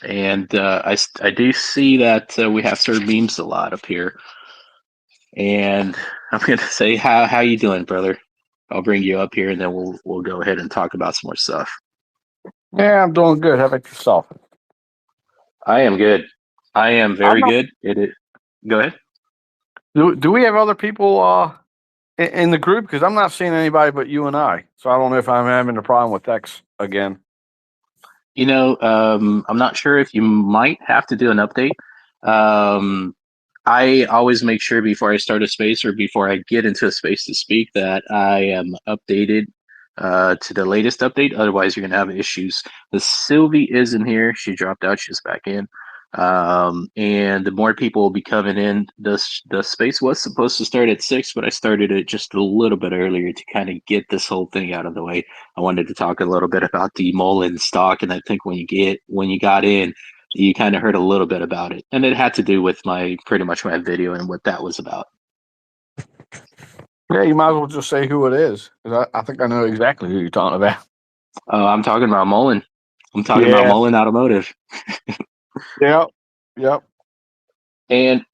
And I do see that we have certain memes a lot up here. And I'm going to say, how you doing, brother? I'll bring you up here, and then we'll go ahead and talk about some more stuff. Yeah, I'm doing good. How about yourself? I am good. I am I'm very not. good. It is. Go ahead. Do we have other people in the group? Because I'm not seeing anybody but you and I. So I don't know if I'm having a problem with text again. I'm not sure if you might have to do an update. Um, I always make sure before I start a space or before I get into a space to speak that I am updated to the latest update. Otherwise, you're going to have issues. The Sylvie is in here. She dropped out. She's back in. And the more people will be coming in. The space was supposed to start at 6, but I started it just a little bit earlier to kind of get this whole thing out of the way. I wanted to talk a little bit about the Mullen stock, and I think when you got in, you kind of heard a little bit about it, and it had to do with my pretty much my video and what that was about. Yeah, you might as well just say who it is. 'Cause I think I know exactly who you're talking about. I'm talking about Mullen. I'm talking about Yeah. Mullen Automotive, Yep. Yep. and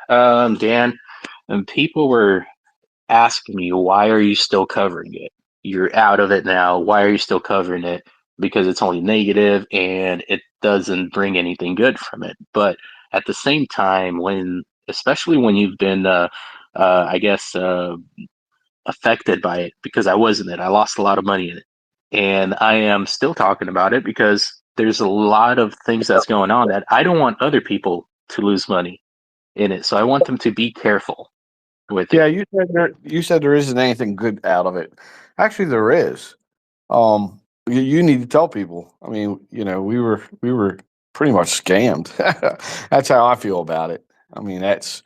Dan, and people were asking me, why are you still covering it? You're out of it now. Why are you still covering it? Because it's only negative and it doesn't bring anything good from it. But at the same time, especially when you've been, I guess, affected by it, because I was in it, I lost a lot of money in it. And I am still talking about it because there's a lot of things that's going on that I don't want other people to lose money in it. So I want them to be careful with it. Yeah, you said there isn't anything good out of it. Actually, there is. You need to tell people. I mean, we were pretty much scammed. That's how I feel about it. I mean, that's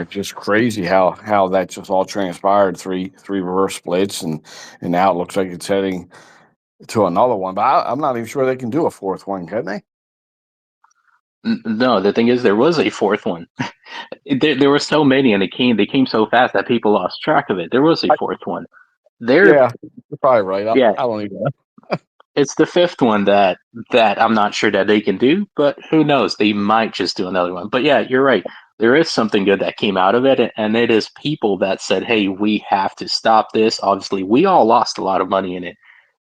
just crazy how that just all transpired. Three reverse splits, and now it looks like it's heading to another one. But I'm not even sure they can do a fourth one, can they? No, the thing is, there was a fourth one. There were so many, and they came so fast that people lost track of it. There was a I, fourth one. There, yeah, you're probably right. yeah, I don't even know. it's the fifth one that I'm not sure that they can do, but who knows? They might just do another one. But yeah, you're right. There is something good that came out of it, and it is people that said, "Hey, we have to stop this." Obviously, we all lost a lot of money in it,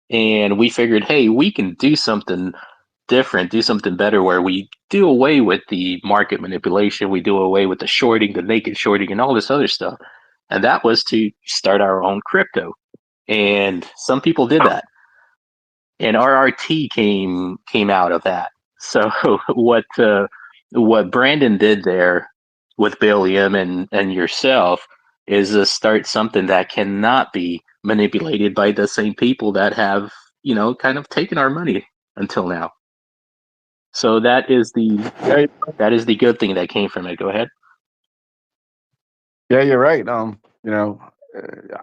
and we figured, "Hey, we can do something different, do something better where we do away with the market manipulation, we do away with the shorting, the naked shorting, and all this other stuff." And that was to start our own crypto. And some people did that. And RRT came out of that. So what Brandon did there with Billiam and yourself is to start something that cannot be manipulated by the same people that have, kind of taken our money until now. So Yeah, that is the good thing that came from it. Go ahead. yeah, you're right.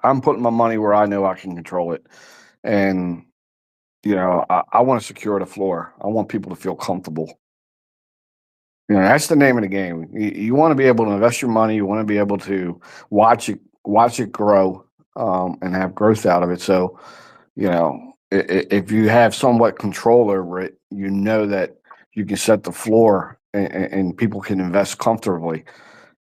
I'm putting my money where I know I can control it, and I want to secure the floor. I want people to feel comfortable. That's the name of the game. You want to be able to invest your money. You want to be able to watch it grow, and have growth out of it. So, if you have somewhat control over it, you know that you can set the floor, and people can invest comfortably.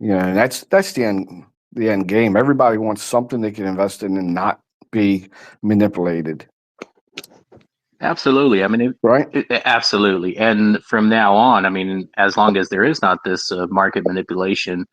And that's the end game. Everybody wants something they can invest in and not be manipulated, Absolutely. I mean, right? absolutely. And from now on, I mean, as long as there is not this market manipulation,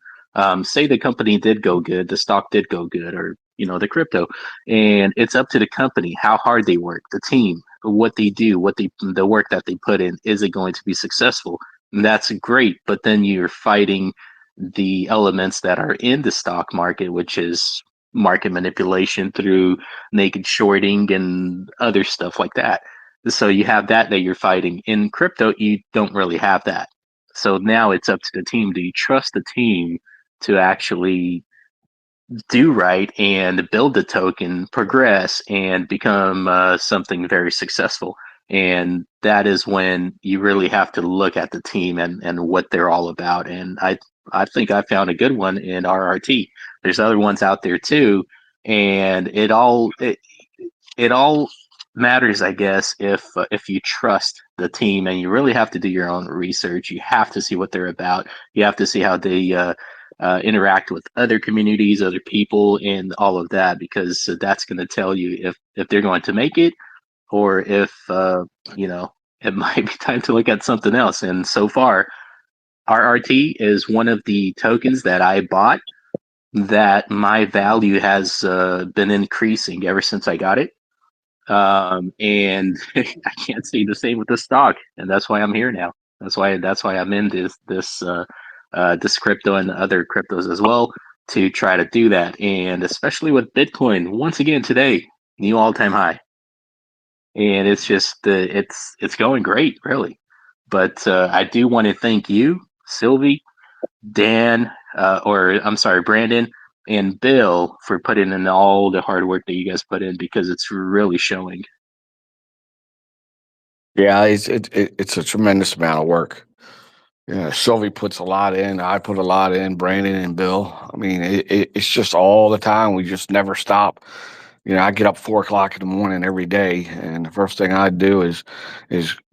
say the company did go good, the stock did go good, or the crypto, and it's up to the company how hard they work, the team, what they do, the work that they put in. Is it going to be successful? And that's great, but then you're fighting the elements that are in the stock market, which is market manipulation through naked shorting and other stuff like that. So you have that you're fighting. In crypto, you don't really have that. So now it's up to the team. Do you trust the team to actually do right and build the token, progress, and become something very successful? And that is when you really have to look at the team and what they're all about. And I think I found a good one in RRT. There's other ones out there too, and it all matters, I guess, if you trust the team, and you really have to do your own research. You have to see what they're about. You have to see how they interact with other communities, other people, and all of that, because that's going to tell you if they're going to make it, or if you know, it might be time to look at something else. And so far, RRT is one of the tokens that I bought that my value has been increasing ever since I got it. And I can't say the same with the stock, and that's why I'm here now. That's why I'm in this crypto and other cryptos as well, to try to do that. And especially with Bitcoin, once again today, new all-time high. And it's just it's going great, really. But I do want to thank you, Sylvie, Dan, or I'm sorry, Brandon and Bill, for putting in all the hard work that you guys put in, because it's really showing. Yeah, it's a tremendous amount of work. Yeah, Sylvie puts a lot in. I put a lot in. Brandon and Bill. I mean, it's just all the time. We just never stop. I get up 4 o'clock in the morning every day, and the first thing I do is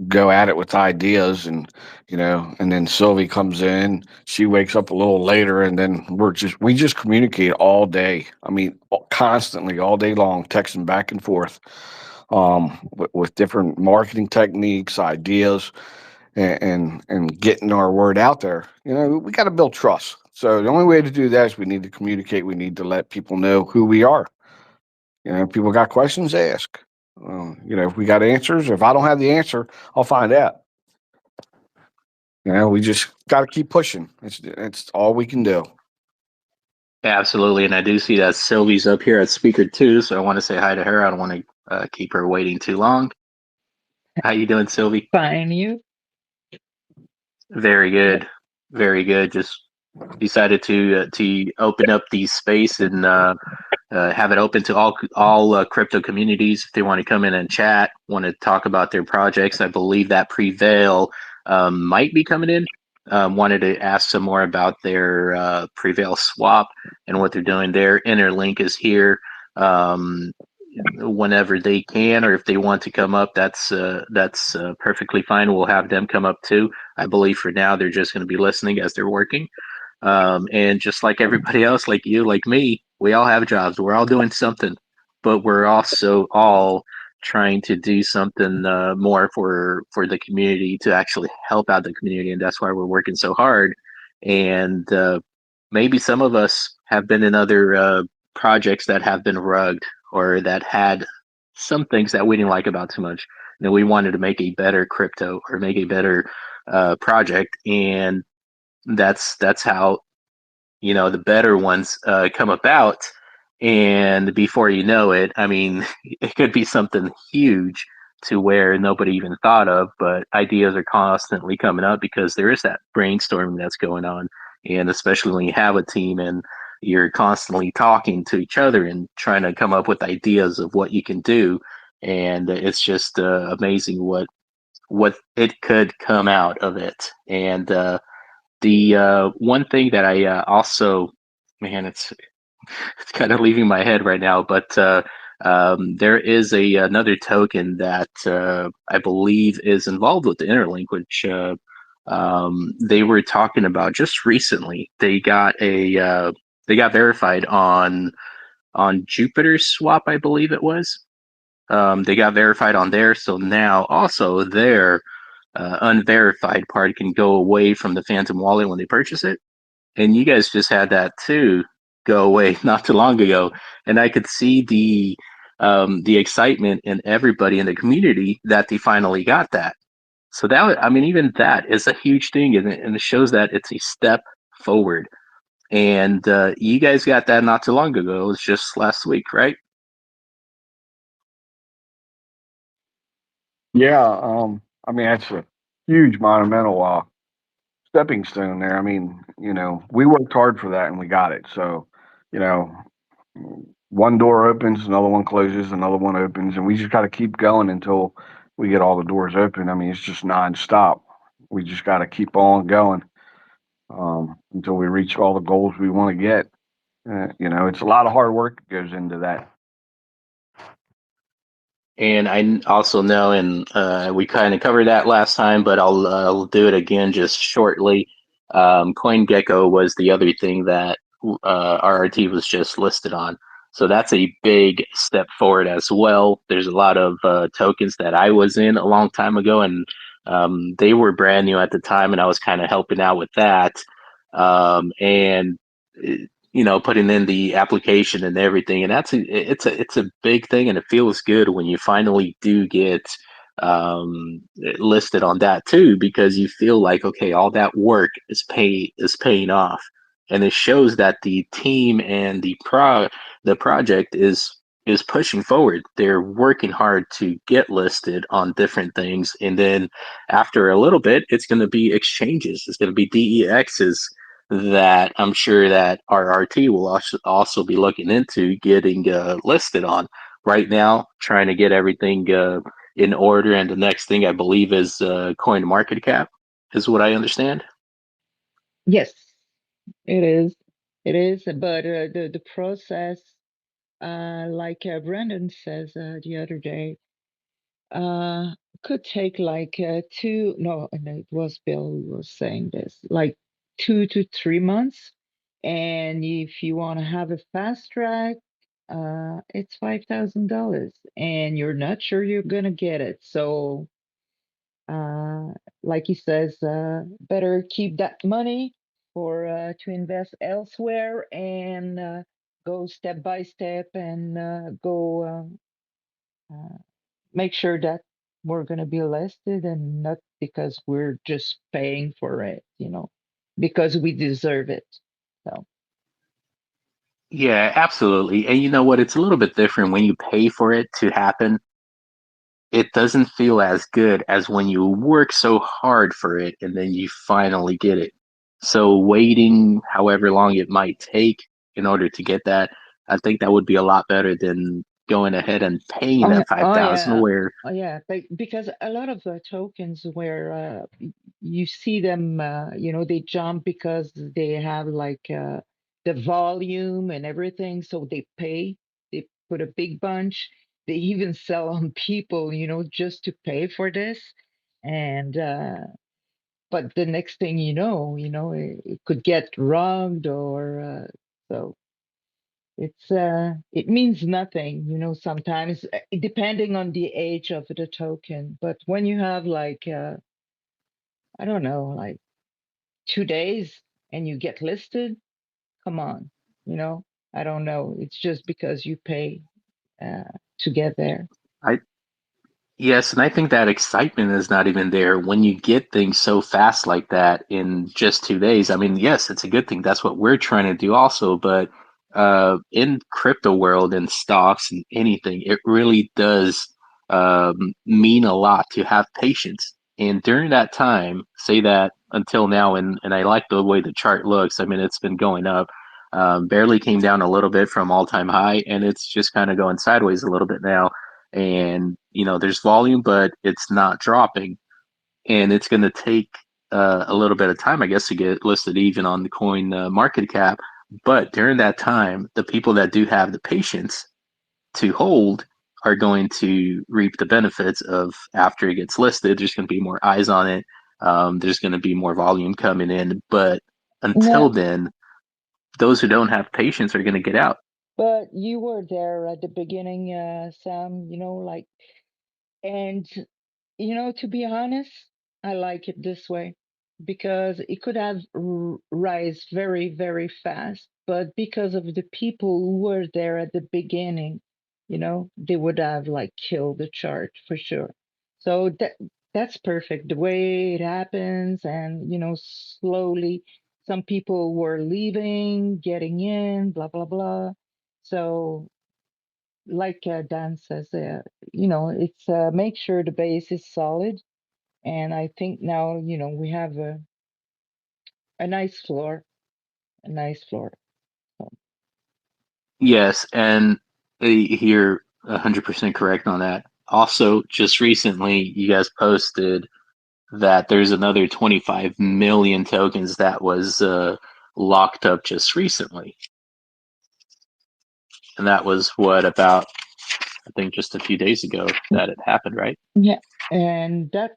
go at it with ideas, and then Sylvie comes in. She wakes up a little later, and then we just communicate all day. I mean, constantly, all day long, texting back and forth, with different marketing techniques, ideas, and getting our word out there. We got to build trust. So the only way to do that is we need to communicate. We need to let people know who we are. People got questions, ask. If we got answers, if I don't have the answer, I'll find out. We just got to keep pushing. It's all we can do. Absolutely, and I do see that Sylvie's up here as speaker too, so I want to say hi to her. I don't want to keep her waiting too long. How you doing, Sylvie? Fine, you? Very good, very good. Just decided to open up the space and have it open to all crypto communities if they want to come in and chat, want to talk about their projects. I believe that Prevail might be coming in. Wanted to ask some more about their Prevail swap and what they're doing there. Interlink is here. Whenever they can, or if they want to come up, that's perfectly fine. We'll have them come up too. I believe for now they're just going to be listening as they're working. And just like everybody else, like you, like me, we all have jobs. We're all doing something, but we're also all trying to do something more for the community, to actually help out the community, and that's why we're working so hard. And maybe some of us have been in other projects that have been rugged, or that had some things that we didn't like about too much. And we wanted to make a better crypto, or make a better project, and that's how the better ones come about. And before you know it, I mean, it could be something huge to where nobody even thought of, but ideas are constantly coming up because there is that brainstorming that's going on. And especially when you have a team and you're constantly talking to each other and trying to come up with ideas of what you can do, and it's just amazing what it could come out of it. And the one thing that I also, man, it's kind of leaving my head right now, but there is another token that I believe is involved with the Interlink, which they were talking about just recently. They got verified on Jupiter Swap, I believe it was. They got verified on there, so now also their unverified part can go away from the Phantom wallet when they purchase it. And you guys just had that too go away not too long ago, and I could see the excitement in everybody in the community that they finally got that. So that, I mean, even that is a huge thing, and it shows that it's a step forward. And you guys got that not too long ago. It was just last week, right? Yeah, I mean, that's a huge monumental stepping stone there. I mean, we worked hard for that and we got it. So, you know, one door opens, another one closes, another one opens, and we just got to keep going until we get all the doors open. I mean, it's just nonstop. We just got to keep on going, until we reach all the goals we want to get. It's a lot of hard work that goes into that. And I also know, and we kind of covered that last time, but I'll do it again just shortly. CoinGecko was the other thing that RRT was just listed on. So that's a big step forward as well. There's a lot of tokens that I was in a long time ago, and they were brand new at the time, and I was kind of helping out with that. And putting in the application and everything, and it's a big thing, and it feels good when you finally do get listed on that too, because you feel like, okay, all that work is paying off, and it shows that the team and the project is pushing forward. They're working hard to get listed on different things, and then after a little bit, it's going to be exchanges. It's going to be DEXs that I'm sure that RRT will also be looking into getting listed on. Right now, trying to get everything in order, and the next thing I believe is coin market cap, is what I understand. Yes, it is. It is, but the process, like Brandon says the other day, uh, could take like two. No, no, it was Bill who was saying this, like 2 to 3 months. And if you want to have a fast track, it's $5,000, and you're not sure you're gonna get it. So uh, like he says, better keep that money for to invest elsewhere and go step by step and go make sure that we're going to be listed and not because we're just paying for it, because we deserve it. So, Yeah, absolutely. And you know what? It's a little bit different when you pay for it to happen. It doesn't feel as good as when you work so hard for it and then you finally get it. So waiting however long it might take in order to get that, I think that would be a lot better than going ahead and paying oh, that five oh thousand. yeah. Where Oh yeah, but because a lot of tokens where you see them, they jump because they have like the volume and everything, so they pay. They put a big bunch. They even sell on people, just to pay for this. And but the next thing it could get robbed or so. It means nothing, sometimes depending on the age of the token. But when you have like I don't know, like 2 days and you get listed, come on, you know, I don't know. It's just because you pay to get there. I Yes, and I think that excitement is not even there when you get things so fast like that in just 2 days. I mean, yes, it's a good thing. That's what we're trying to do also. But in crypto world and stocks and anything, it really does mean a lot to have patience. And during that time, say that until now, and I like the way the chart looks. I mean, it's been going up, barely came down a little bit from all-time high, and it's just kind of going sideways a little bit now, and there's volume, but it's not dropping, and it's going to take a little bit of time, I guess, to get listed even on the coin market cap. But during that time, the people that do have the patience to hold are going to reap the benefits of, after it gets listed, there's going to be more eyes on it. There's going to be more volume coming in, but No, until then, those who don't have patience are going to get out. but you were there at the beginning, Sam, like, and to be honest, I like it this way because it could have rise very, very fast, but because of the people who were there at the beginning, they would have like killed the chart for sure. So that's perfect the way it happens, and slowly some people were leaving, getting in, blah blah blah. So like Dan says, it's make sure the base is solid, and I think now, we have a nice floor, a nice floor. So, Yes, and you're 100% correct on that. Also, just recently, you guys posted that there's another 25 million tokens that was locked up just recently. And that was what, about I think just a few days ago that it happened, right? Yeah, and that,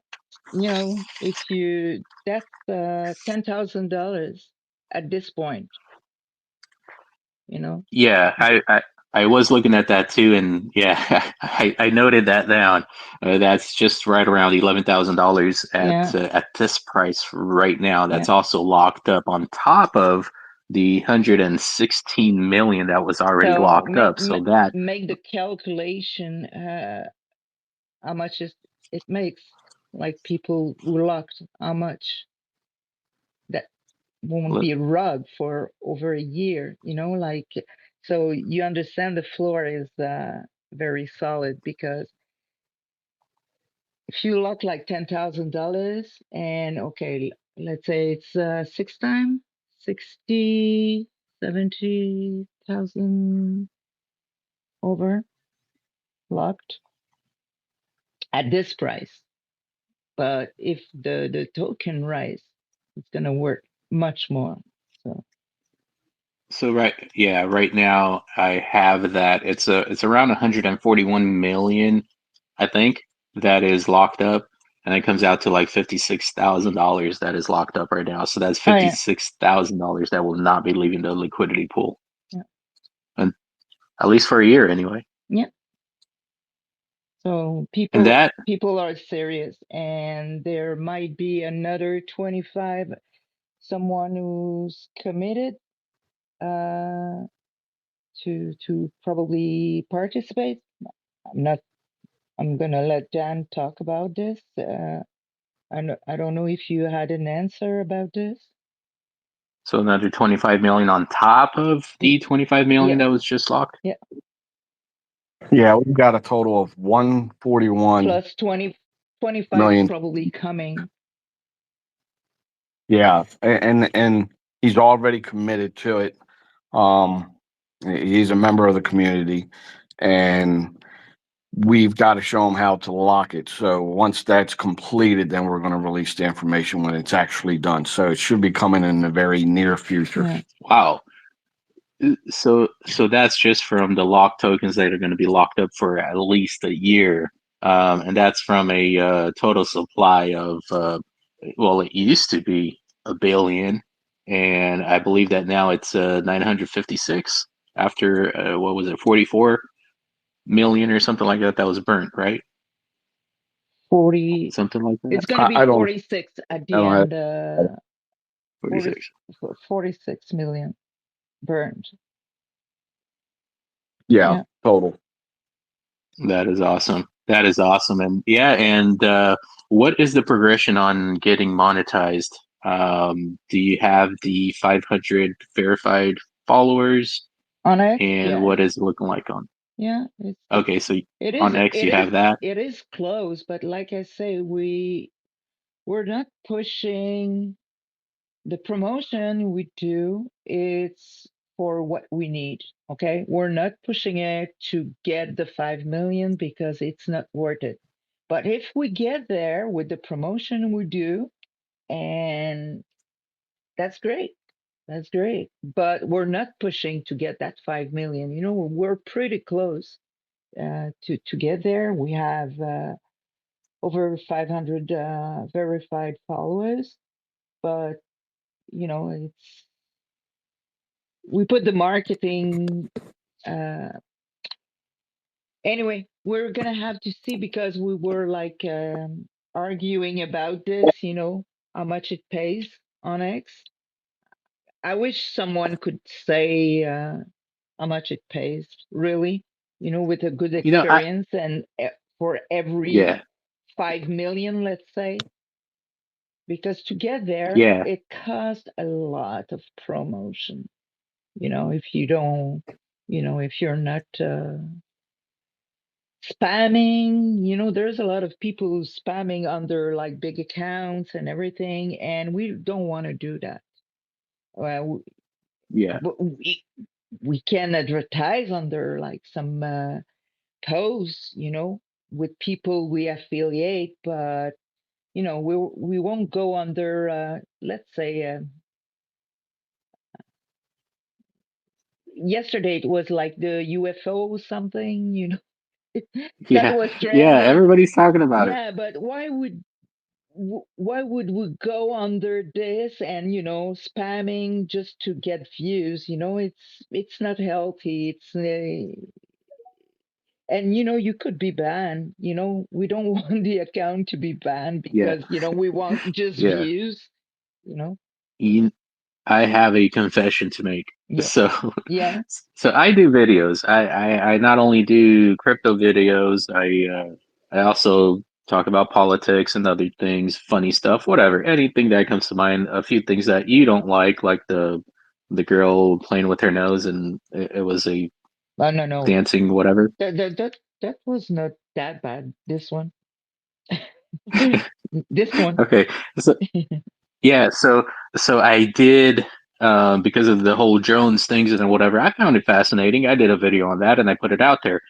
if you that's $10,000 at this point, Yeah, I was looking at that too, and yeah, I noted that down. That's just right around $11,000 Yeah, at this price right now. yeah. That's also locked up on top of the 116 million that was already So locked up. So that make the calculation, how much it makes, like people who locked, how much that won't be rug for over a year, like, so you understand the floor is very solid, because if you lock like $10,000 and okay, let's say it's 6 times 60, 70,000 over locked at this price. But if the token rise, it's gonna work much more. so right now I have that it's around 141 million, I think, that is locked up, and it comes out to like $56,000 that is locked up right now. So that's Oh yeah, $56,000 that will not be leaving the liquidity pool, yeah, and at least for a year anyway. yeah. So And that people are serious, and there might be another 25, someone who's committed to probably participate. I'm gonna let Dan talk about this. I don't know if you had an answer about this. so another 25 million on top of the 25 million Yeah. that was just locked. Yeah. Yeah, we've got a total of 141 Plus 25 million. probably coming. Yeah, and he's already committed to it. He's a member of the community, and we've got to show him how to lock it. So once that's completed, then we're going to release the information when it's actually done. So it should be coming in the very near future. Yeah. Wow. So that's just from the locked tokens that are going to be locked up for at least a year, and that's from a total supply of well, it used to be a billion, and I believe that now it's 956 after what was it, 44 million or something like that was burnt, right? 40. Something like that. It's gonna be I don't 46 at I the don't have end. 46. 46 million burned. yeah, total. That is awesome. That is awesome. And yeah, and what is the progression on getting monetized? Do you have the 500 verified followers? On X, And yes. what is it looking like on? Yeah, Okay, so it is on X you have that. it is close, but like I say, we're not pushing the promotion we do. It's for what we need. Okay, we're not pushing it to get the 5 million because it's not worth it. But if we get there with the promotion we do, and that's great. That's great. But we're not pushing to get that 5 million. We're pretty close to get there. We have over 500 verified followers, but it's we put the marketing. Anyway, we're gonna have to see, because we were like arguing about this. How much it pays on X. I wish someone could say how much it pays, really, with a good You know, I experience, and for every yeah, 5 million, let's say, because to get there, yeah, it costs a lot of promotion. If you don't, if you're not spamming, there's a lot of people who spamming under like big accounts and everything, and we don't want to do that. Well, yeah. we can advertise under like some posts, with people we affiliate, but we won't go under let's say yesterday it was like the UFO something, That Yeah, was yeah, trending. everybody's talking about it. Yeah, but why would we go under this and spamming just to get views? It's not healthy. It's and you could be banned. We don't want the account to be banned Yeah, because we want just yeah. views. You know. You, I have a confession to make. Yeah. So, Yeah. so I do videos. I not only do crypto videos. I also talk about politics and other things, funny stuff, whatever, anything that comes to mind. A few things that you don't like the girl playing with her nose, and it was a Oh, no, no. dancing whatever. That was not that bad. This one. This one. Okay, so yeah, so I did because of the whole drones things and whatever. I found it fascinating. I did a video on that and I put it out there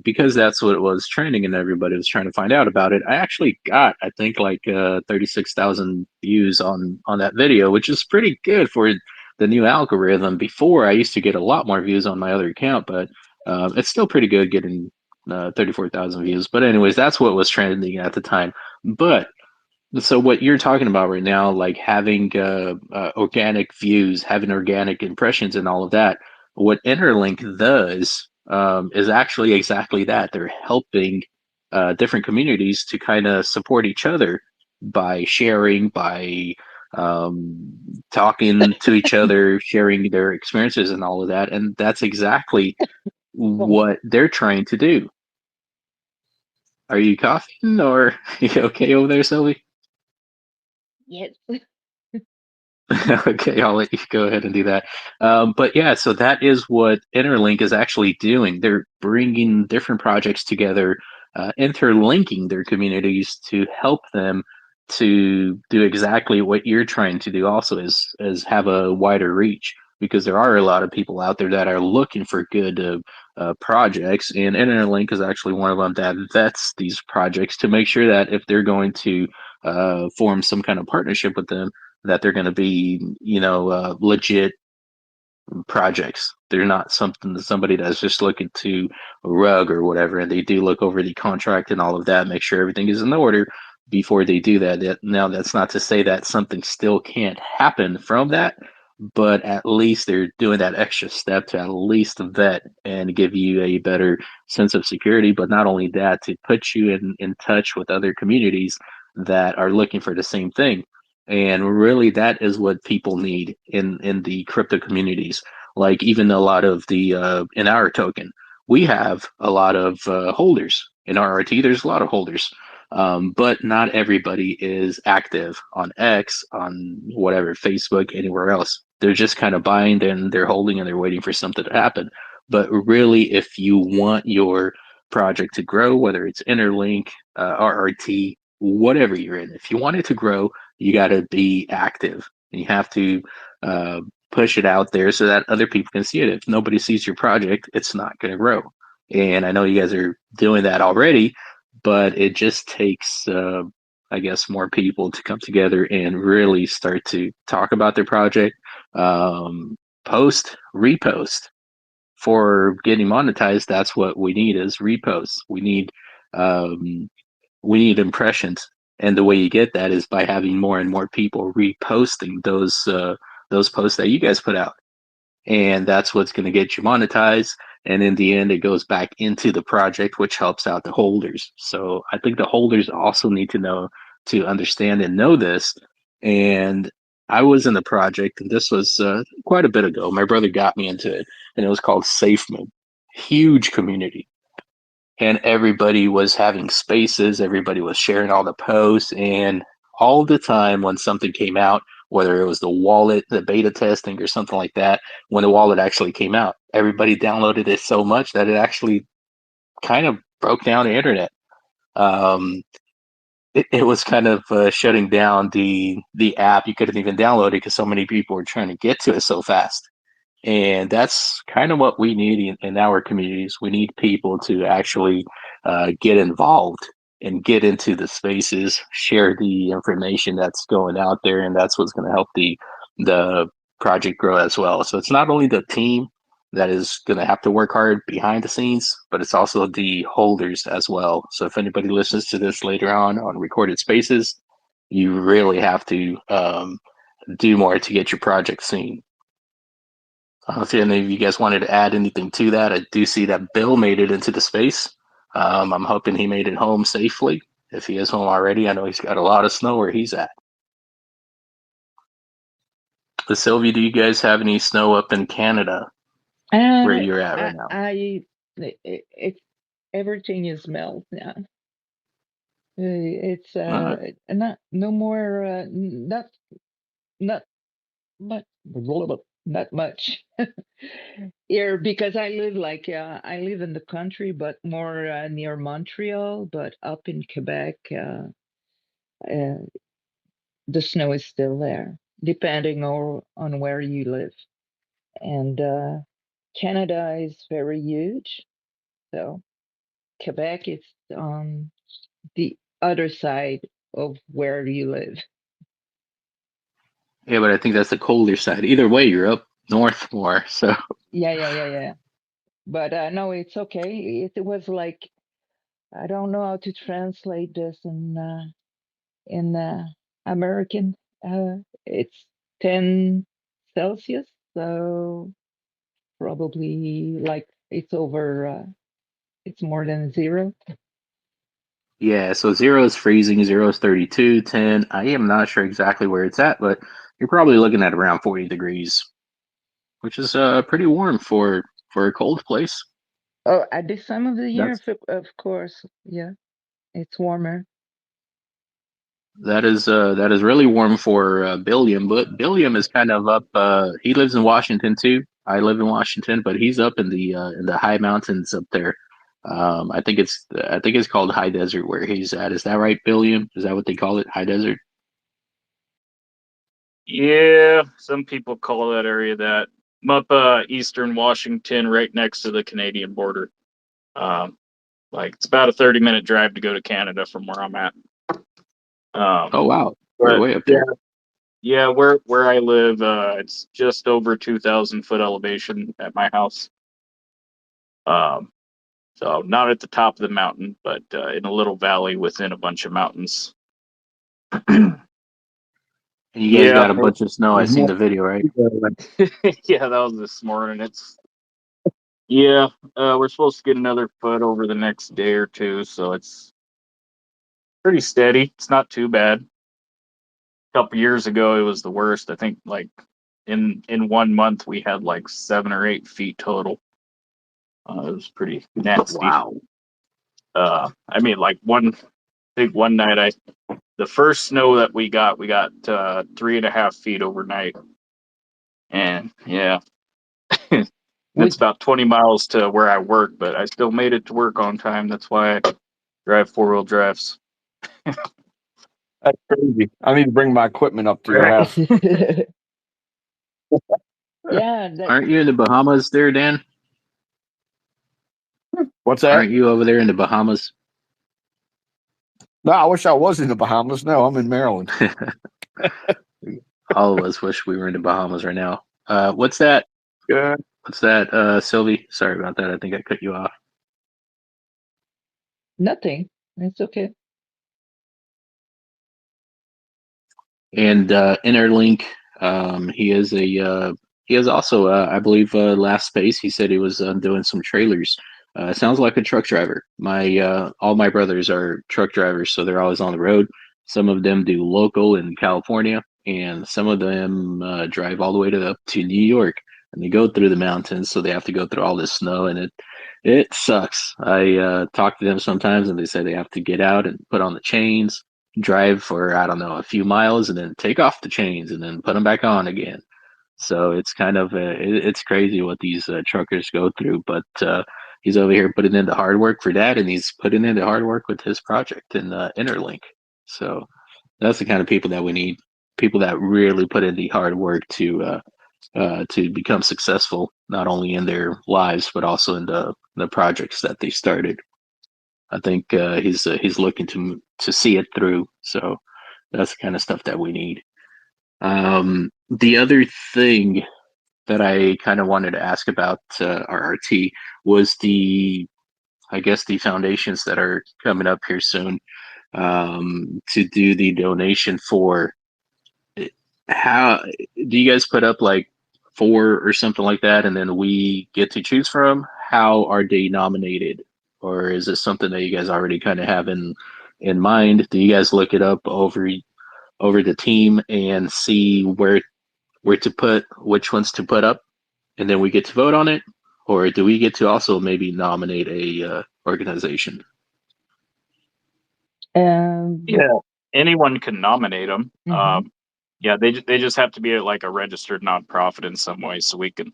because that's what was trending and everybody was trying to find out about it. I actually got I think like 36,000 views on that video, which is pretty good for the new algorithm. Before I used to get a lot more views on my other account, but it's still pretty good getting 34,000 views. But anyways, that's what was trending at the time. But so what you're talking about right now, like having organic views, having organic impressions, and all of that, what Interlink does is actually exactly that. They're helping different communities to kind of support each other by sharing, by um, talking to each other, sharing their experiences, and all of that. And that's exactly Oh, what they're trying to do. Are you coughing or you okay over there, Sylvie? yes. Okay, I'll let you go ahead and do that. But yeah, so that is what Interlink is actually doing. They're bringing different projects together, interlinking their communities to help them to do exactly what you're trying to do. Also, is have a wider reach because there are a lot of people out there that are looking for good projects, and Interlink is actually one of them that vets these projects to make sure that if they're going to form some kind of partnership with them that they're going to be, legit projects. They're not somebody that's just looking to rug or whatever, and they do look over the contract and all of that, make sure everything is in order before they do that. Now, that's not to say that something still can't happen from that, but at least they're doing that extra step to at least vet and give you a better sense of security. But not only that, to put you in touch with other communities that are looking for the same thing. And really, that is what people need in the crypto communities. Like even a lot of the in our token, we have a lot of holders in RRT. There's a lot of holders, but not everybody is active on X, on whatever Facebook, anywhere else. They're just kind of buying, then they're holding, and they're waiting for something to happen. But really, if you want your project to grow, whether it's Interlink, RRT, whatever you're in, if you want it to grow, you got to be active. You have to uh, push it out there so that other people can see it. If nobody sees your project, it's not going to grow. And I know you guys are doing that already, but it just takes, I guess, more people to come together and really start to talk about their project, post, repost for getting monetized. That's what we need is reposts. Um, we need impressions, and the way you get that is by having more and more people reposting those posts that you guys put out, and that's what's going to get you monetized. And in the end, it goes back into the project, which helps out the holders. So I think the holders also need to know to understand and know this. And I was in the project, and this was quite a bit ago. My brother got me into it, and it was called SafeMoon. Huge community, and everybody was having spaces, everybody was sharing all the posts, and all the time when something came out, whether it was the wallet, the beta testing or something like that, when the wallet actually came out, everybody downloaded it so much that it actually kind of broke down the internet. um, it was kind of shutting down the app. You couldn't even download it because so many people were trying to get to it so fast. And that's kind of what we need in our communities. We need people to actually get involved and get into the spaces, share the information that's going out there, and that's what's going to help the project grow as well. So it's not only the team, that is going to have to work hard behind the scenes, but it's also the holders as well. So if anybody listens to this later on recorded spaces, you really have to do more to get your project seen. If any of you guys wanted to add anything to that, I do see that Bill made it into the space. I'm hoping he made it home safely. If he is home already, I know he's got a lot of snow where he's at. Sylvie, do you guys have any snow up in Canada where you're at right now? It's everything is melt now. It's not much here, because I live in the country, but more near Montreal. But up in Quebec, the snow is still there, depending on where you live. And Canada is very huge, so Quebec is on the other side of where you live. Yeah, but I think that's the colder side. Either way, you're up north more. So Yeah. But no, it's okay. It was like, I don't know how to translate this in American. It's 10 Celsius, so probably like it's over. It's more than 0. yeah, so 0 is freezing, 0 is 32, 10. I am not sure exactly where it's at, but you're probably looking at around 40 degrees, which is pretty warm for a cold place. Oh, at this time of the year, That's of course, yeah, it's warmer. that is really warm for Billiam, but Billiam is kind of up. He lives in Washington too. I live in Washington, but he's up in the high mountains up there. I think it's called High Desert where he's at. Is that right, Billiam? Is that what they call it, High Desert? Yeah, some people call that area that. I'm up eastern Washington, right next to the Canadian border. Like it's about a 30-minute drive to go to Canada from where I'm at. Oh wow, you're But way up there. yeah, where I live, it's just over 2,000 foot elevation at my house. So not at the top of the mountain, but in a little valley within a bunch of mountains. And you guys Yeah, got a bunch of snow. I seen the video, right? yeah, that was this morning. Yeah, we're supposed to get another foot over the next day or two, so it's pretty steady. It's not too bad. A couple years ago, it was the worst. I think like in 1 month we had like 7 or 8 feet total. It was pretty nasty. Wow. I mean, like one night, the first snow that we got 3.5 feet overnight, and yeah, it's about 20 miles to where I work, but I still made it to work on time. That's why I drive 4-wheel drives. That's crazy. I need to bring my equipment up to your house. Yeah, Aren't you in the Bahamas there, Dan? What's that? Aren't you over there in the Bahamas? No, I wish I was in the Bahamas. No, I'm in Maryland. All of us wish we were in the Bahamas right now. What's that? Yeah. What's that, Sylvie? Sorry about that. I think I cut you off. nothing. It's okay. And interlink, he is also I believe last space he said he was doing some trailers. Sounds like a truck driver. All my brothers are truck drivers, so they're always on the road. Some of them do local in California, and some of them drive all the way to New York, and they go through the mountains, so they have to go through all this snow, and it sucks. I talk to them sometimes, and they say they have to get out and put on the chains, drive for I don't know a few miles, and then take off the chains and then put them back on again. So it's kind of it's crazy what these truckers go through. But he's over here putting in the hard work for that, and he's putting in the hard work with his project in Interlink. So that's the kind of people that we need. People that really put in the hard work to become successful, not only in their lives but also in the projects that they started. I think he's looking to see it through. So that's the kind of stuff that we need. The other thing that I kind of wanted to ask about RRT was I guess the foundations that are coming up here soon to do the donation for. How do you guys put up like 4 or something like that, and then we get to choose from? How are they nominated, or is it something that you guys already kind of have in mind? Do you guys look it up over the team and see where to put which ones to put up, and then we get to vote on it, or do we get to also maybe nominate a organization? Yeah, anyone can nominate them. Mhm. Yeah, they just have to be like a registered nonprofit in some way, so we can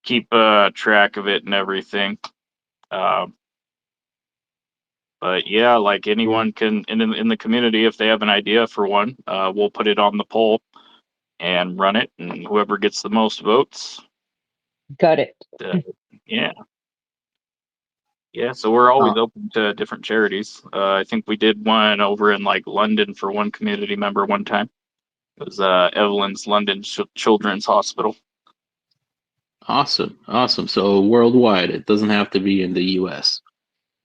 keep track of it and everything. But yeah, like anyone can in the community, if they have an idea for one, we'll put it on the poll and run it, and whoever gets the most votes, Got it. yeah. Yeah, so we're always open to different charities. I think we did one over in like London for one community member one time. It was Evelyn's London Children's Hospital. Awesome. So worldwide, it doesn't have to be in the US.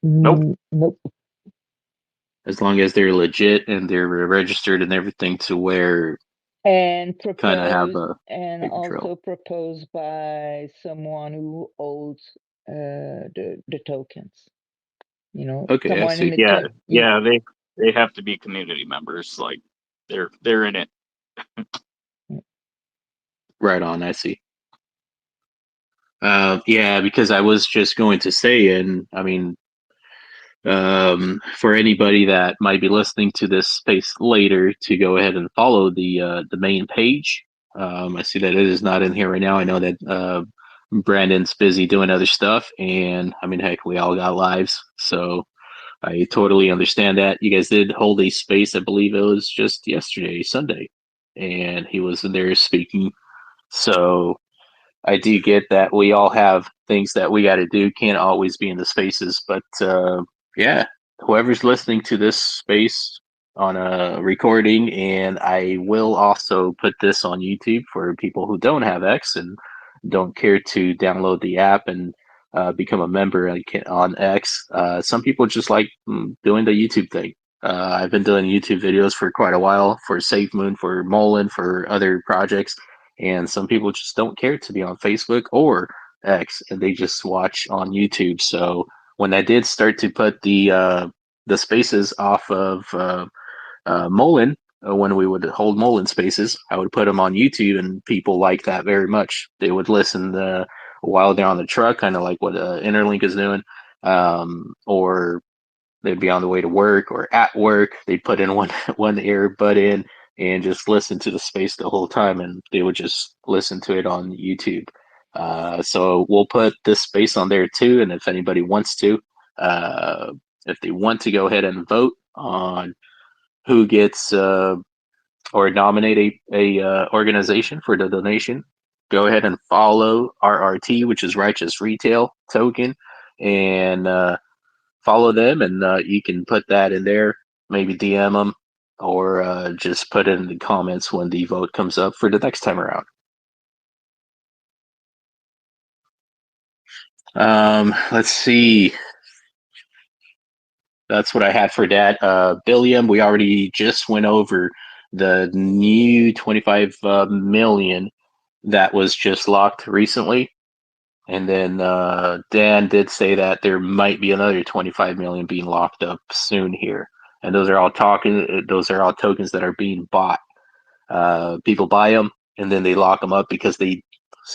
Nope. Nope. As long as they're legit and they're registered and everything to where And kind of have proposed, a and big control. also proposed by someone who holds the tokens. You know, Okay, I someone in see. the Yeah, they have to be community members. Like they're in it. Right on, I see. Yeah, because I was just going to say, and I mean, for anybody that might be listening to this space later, to go ahead and follow the main page. I see that it is not in here right now. I know that Brandon's busy doing other stuff, and I mean, heck, we all got lives, so I totally understand that. You guys did hold a space, I believe it was just yesterday, Sunday, and he was in there speaking. So I do get that we all have things that we got to do, can't always be in the spaces, but yeah, whoever's listening to this space on a recording, and I will also put this on YouTube for people who don't have X and don't care to download the app and become a member on X. Some people just like doing the YouTube thing. I've been doing YouTube videos for quite a while for Safe Moon, for Molin, for other projects, and some people just don't care to be on Facebook or X, and they just watch on YouTube. So when I did start to put the spaces off of Molin, when we would hold Molin spaces, I would put them on YouTube, and people like that very much. They would listen while they're on the truck, kind of like what Interlink is doing, or they'd be on the way to work or at work. They'd put in one earbud in and just listen to the space the whole time, and they would just listen to it on YouTube. So we'll put this space on there too, and if anybody wants to, if they want to go ahead and vote on who gets or nominate a organization for the donation, go ahead and follow RRT, which is Righteous Retail Token, and follow them, and you can put that in there, maybe DM them, or just put it in the comments when the vote comes up for the next time around. Let's see. That's what I had for that. Billiam, we already just went over the new 25 million that was just locked recently. And then Dan did say that there might be another 25 million being locked up soon here. And those are all tokens that are being bought. People buy them and then they lock them up because they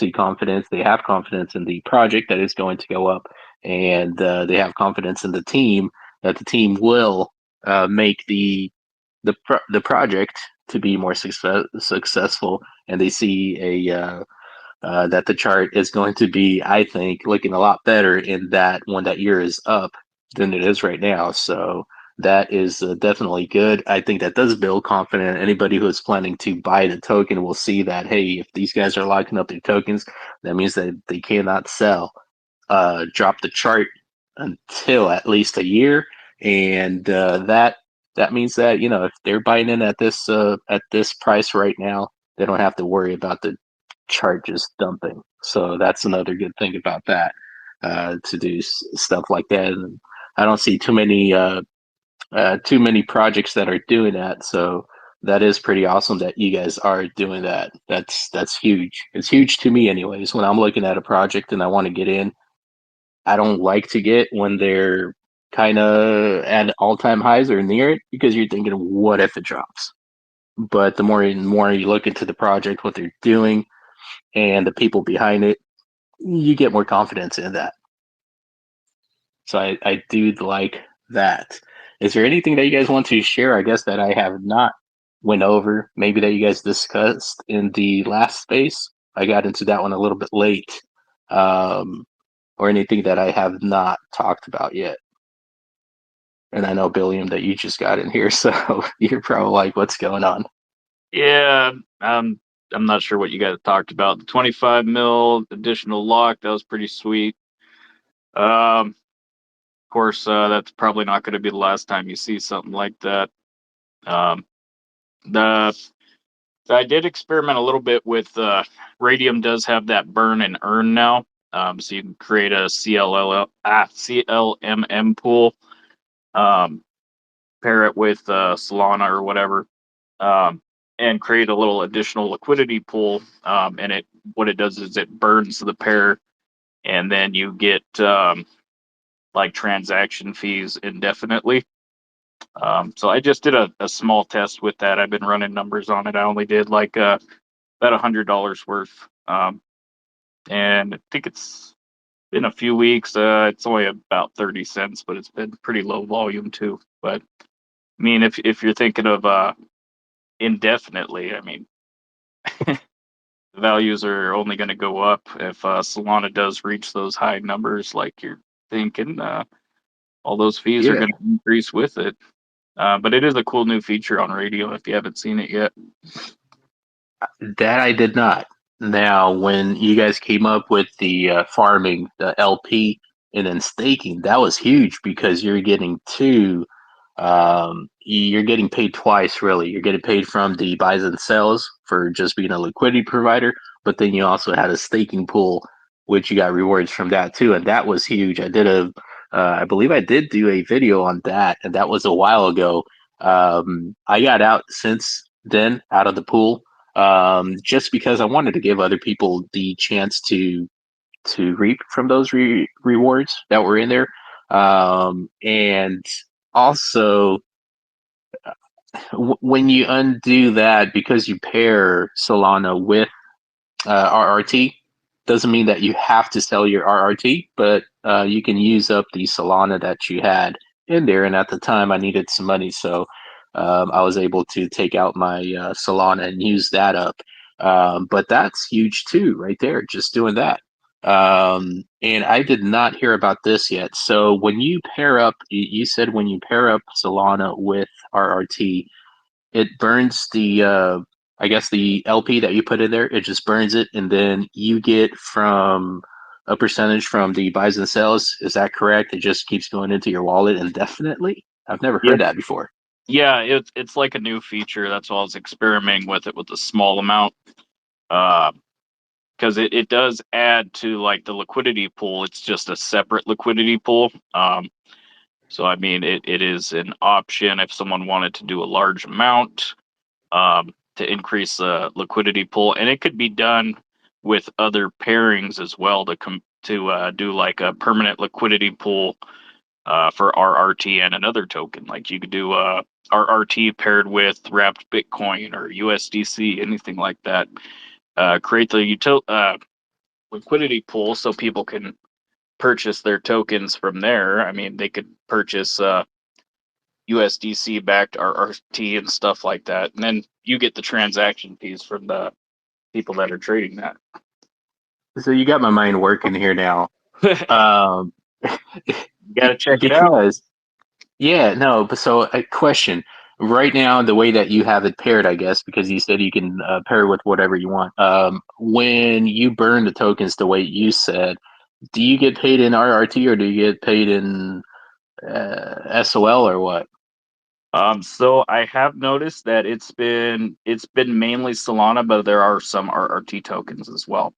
have confidence in the project that is going to go up, and they have confidence in the team that the team will make the project to be more successful, and they see that the chart is going to be, I think, looking a lot better in that when that year is up than it is right now. So that is definitely good. I think that does build confidence. Anybody who is planning to buy the token will see that, hey, if these guys are locking up their tokens, that means that they cannot sell, drop the chart until at least a year. And that means that, if they're buying in at this price right now, they don't have to worry about the chart just dumping. So that's another good thing about that, to do stuff like that. And I don't see too many projects that are doing that. So that is pretty awesome that you guys are doing that. That's huge. It's huge to me, anyways. When I'm looking at a project and I want to get in, I don't like to get when they're kind of at all-time highs or near it, because you're thinking, what if it drops? But the more and more you look into the project, what they're doing, and the people behind it, you get more confidence in that. So I do like that. Is there anything that you guys want to share, I guess, that I have not went over, maybe that you guys discussed in the last space? I got into that one a little bit late. Or anything that I have not talked about yet. And I know, Billiam, that you just got in here, so you're probably like, what's going on? Yeah, I'm not sure what you guys talked about. The 25 mil additional lock, that was pretty sweet. Of course, that's probably not going to be the last time you see something like that. The I did experiment a little bit with Radium does have that burn and earn now. So you can create a CLMM pool, pair it with Solana or whatever, and create a little additional liquidity pool. And what it does is it burns the pair, and then you get like transaction fees indefinitely. So I just did a small test with that. I've been running numbers on it. I only did like about $100 worth. And I think it's been a few weeks. It's only about 30 cents, but it's been pretty low volume too. But I mean, if you're thinking of indefinitely, I mean, the values are only going to go up if Solana does reach those high numbers, like you're thinking. All those fees are Yeah, going to increase with it. But it is a cool new feature on radio if you haven't seen it yet. that I did not. Now, when you guys came up with the farming, the LP, and then staking, that was huge, because you're getting two. You're getting paid twice, really. You're getting paid from the buys and sells for just being a liquidity provider, but then you also had a staking pool, which you got rewards from that too, and that was huge. I believe I did do a video on that, and that was a while ago. I got out since then, out of the pool, just because I wanted to give other people the chance to reap from those rewards that were in there, and also when you undo that, because you pair Solana with RRT, doesn't mean that you have to sell your RRT, but you can use up the Solana that you had in there. And at the time, I needed some money, so I was able to take out my Solana and use that up. But that's huge too, right there, just doing that. And I did not hear about this yet. So when you pair up, you said when you pair up Solana with RRT, it burns the I guess the LP that you put in there. It just burns it, and then you get from a percentage from the buys and sells. Is that correct? It just keeps going into your wallet indefinitely. I've never Yeah, heard that before. yeah, it's like a new feature. That's why I was experimenting with it with a small amount. Because it does add to like the liquidity pool. It's just a separate liquidity pool. So I mean, it is an option if someone wanted to do a large amount, to increase the liquidity pool, and it could be done with other pairings as well to do like a permanent liquidity pool for RRT and another token. Like you could do RRT paired with wrapped Bitcoin or USDC, anything like that. Create the liquidity pool so people can purchase their tokens from there. I mean, they could purchase USDC backed RRT and stuff like that, and then you get the transaction fees from the people that are trading that. So you got my mind working here now. Um, You got to check it out. because yeah, no, but so a question. Right now, the way that you have it paired, I guess, because you said you can pair with whatever you want. When you burn the tokens the way you said, do you get paid in RRT, or do you get paid in SOL, or what? So I have noticed that it's been mainly Solana, but there are some RRT tokens as well.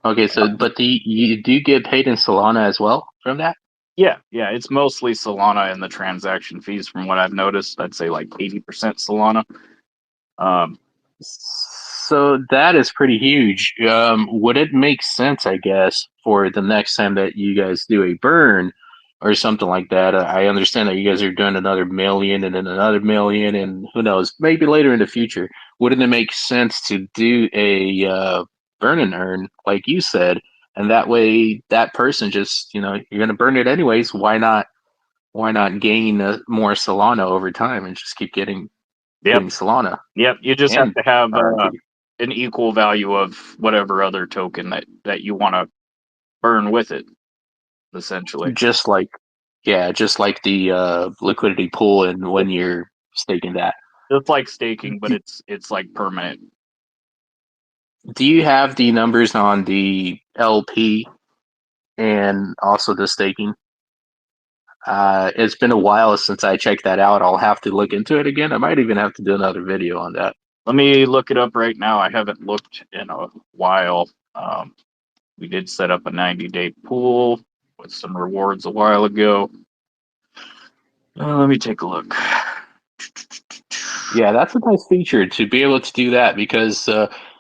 Okay, so but you do get paid in Solana as well from that? Yeah, it's mostly Solana and the transaction fees from what I've noticed. I'd say like 80% Solana. So that is pretty huge. Would it make sense, I guess, for the next time that you guys do a burn or something like that? I understand that you guys are doing another million and then another million, and who knows, maybe later in the future. Wouldn't it make sense to do a burn and earn, like you said, and that way that person just, you're going to burn it anyways. Why not? Why not gain more Solana over time and just keep getting Yep, Solana you just have and to have RRT? an equal value of whatever other token that you want to burn with it, essentially. Just like just like the liquidity pool and when you're staking that. It's like staking, but Do, it's like permanent. do you have the numbers on the LP and also the staking? It's been a while since I checked that out. I'll have to look into it again. I might even have to do another video on that. Let me look it up right now. I haven't looked in a while. We did set up a 90-day pool with some rewards a while ago. Let me take a look. Yeah, that's a nice feature to be able to do that because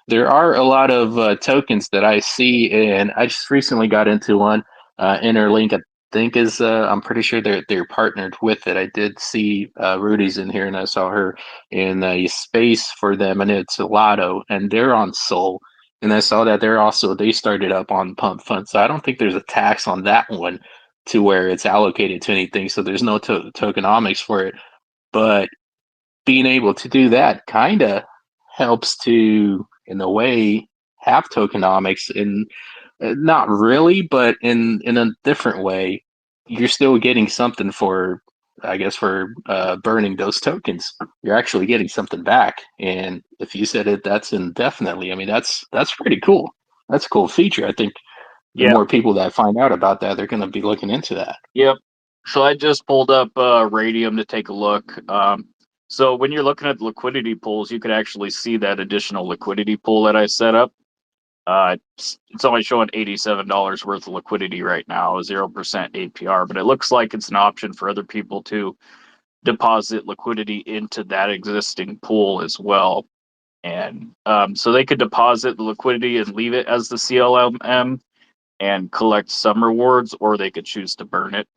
there are a lot of tokens that I see, and I just recently got into one. Interlink, I think is I'm pretty sure they're partnered with it. I did see Rudy's in here, and I saw her in a space for them, and it's a Lotto, and they're on Sol. And I saw that they started up on Pump Fund, so I don't think there's a tax on that one to where it's allocated to anything. So there's no tokenomics for it, but being able to do that kind of helps to, in a way, have tokenomics in not really, but in a different way. You're still getting something for, I guess, for burning those tokens. You're actually getting something back, and if you said it, that's indefinitely. I mean, that's pretty cool. That's a cool feature. I think the Yeah, more people that find out about that, they're going to be looking into that. yep. So I just pulled up Radium to take a look. So when you're looking at liquidity pools, you could actually see that additional liquidity pool that I set up. It's only showing $87 worth of liquidity right now, 0% APR, but it looks like it's an option for other people to deposit liquidity into that existing pool as well. And so they could deposit the liquidity and leave it as the CLMM and collect some rewards, or they could choose to burn it.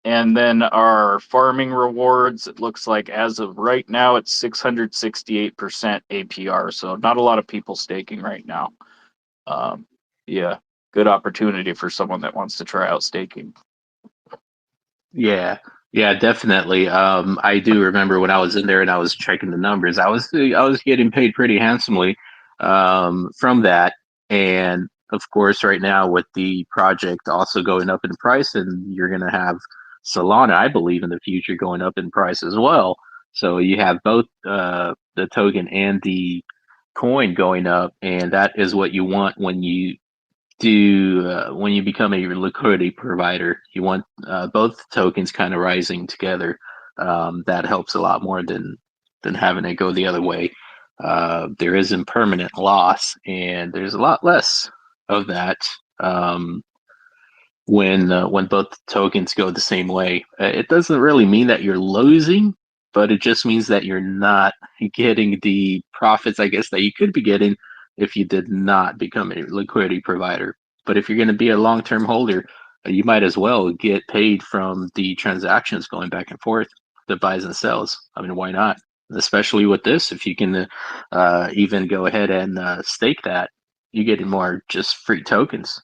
And then our farming rewards, it looks like as of right now, it's 668% APR. So not a lot of people staking right now. Yeah, good opportunity for someone that wants to try out staking. Yeah, yeah, definitely. I do remember when I was in there and I was checking the numbers. I was getting paid pretty handsomely from that, and of course, right now with the project also going up in price, and you're going to have Solana, I believe, in the future going up in price as well. So you have both the token and the coin going up, and that is what you want when you become a liquidity provider. You want both tokens kind of rising together. That helps a lot more than having it go the other way. There is impermanent loss, and there's a lot less of that when both tokens go the same way. It doesn't really mean that you're losing, but it just means that you're not getting the profits, I guess, that you could be getting if you did not become a liquidity provider. But if you're going to be a long-term holder, you might as well get paid from the transactions going back and forth, the buys and sells. I mean, why not? Especially with this, if you can even go ahead and stake that, you get more just free tokens.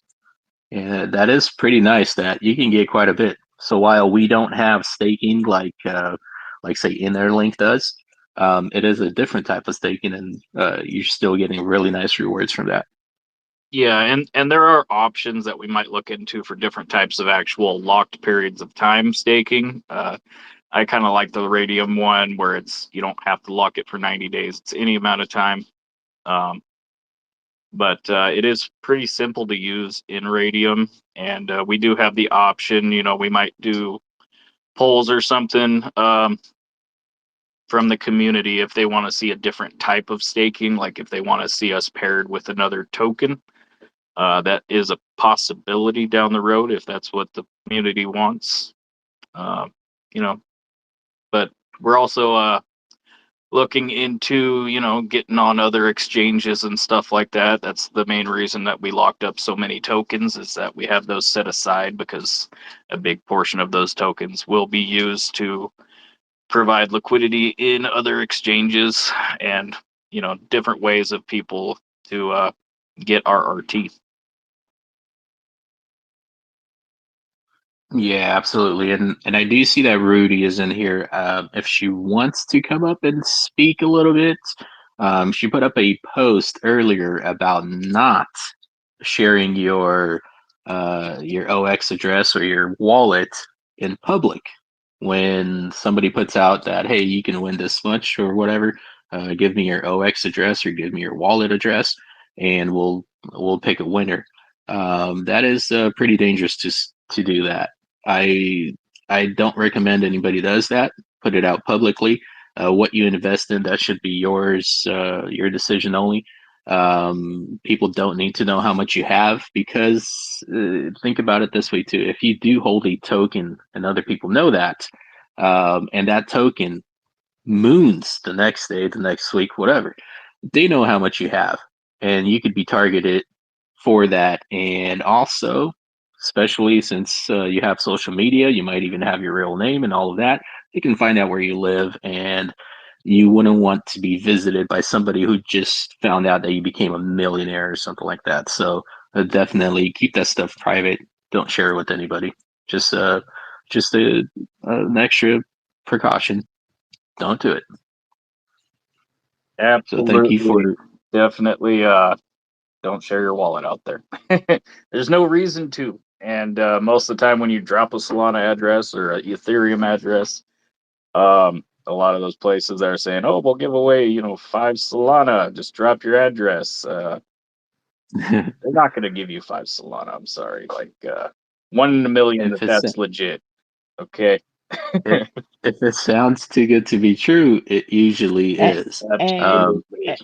And that is pretty nice that you can get quite a bit. So while we don't have staking like say Interlink does, it is a different type of staking, and you're still getting really nice rewards from that. Yeah, and there are options that we might look into for different types of actual locked periods of time staking. I kind of like the Radium one where it's you don't have to lock it for 90 days. It's any amount of time. But it is pretty simple to use in Radium, and we do have the option. We might do polls or something from the community if they want to see a different type of staking, like if they want to see us paired with another token. That is a possibility down the road if that's what the community wants. You know, but we're also looking into, getting on other exchanges and stuff like that. That's the main reason that we locked up so many tokens, is that we have those set aside because a big portion of those tokens will be used to provide liquidity in other exchanges and, different ways of people to get RRT. Yeah, absolutely. And I do see that Rudy is in here. If she wants to come up and speak a little bit, she put up a post earlier about not sharing your OX address or your wallet in public. When somebody puts out that, hey, you can win this much or whatever, give me your OX address or give me your wallet address, and we'll pick a winner. That is pretty dangerous to do that. I don't recommend anybody does that. Put it out publicly. What you invest in, that should be yours, your decision only. People don't need to know how much you have, because think about it this way too. If you do hold a token and other people know that, and that token moons the next day, the next week, whatever, they know how much you have, and you could be targeted for that. And also, especially since you have social media, you might even have your real name and all of that. They can find out where you live, and you wouldn't want to be visited by somebody who just found out that you became a millionaire or something like that. So definitely keep that stuff private. Don't share it with anybody. Just an extra precaution. Don't do it. So thank you Absolutely. for. Definitely don't share your wallet out there. There's no reason to. And most of the time when you drop a Solana address or a Ethereum address, a lot of those places are saying, oh, we'll give away, 5 Solana. Just drop your address. They're not going to give you 5 Solana. I'm sorry. Like 1 in a million, if it's that's legit. Okay. if, if it sounds too good to be true, it usually And, is. and Absolutely.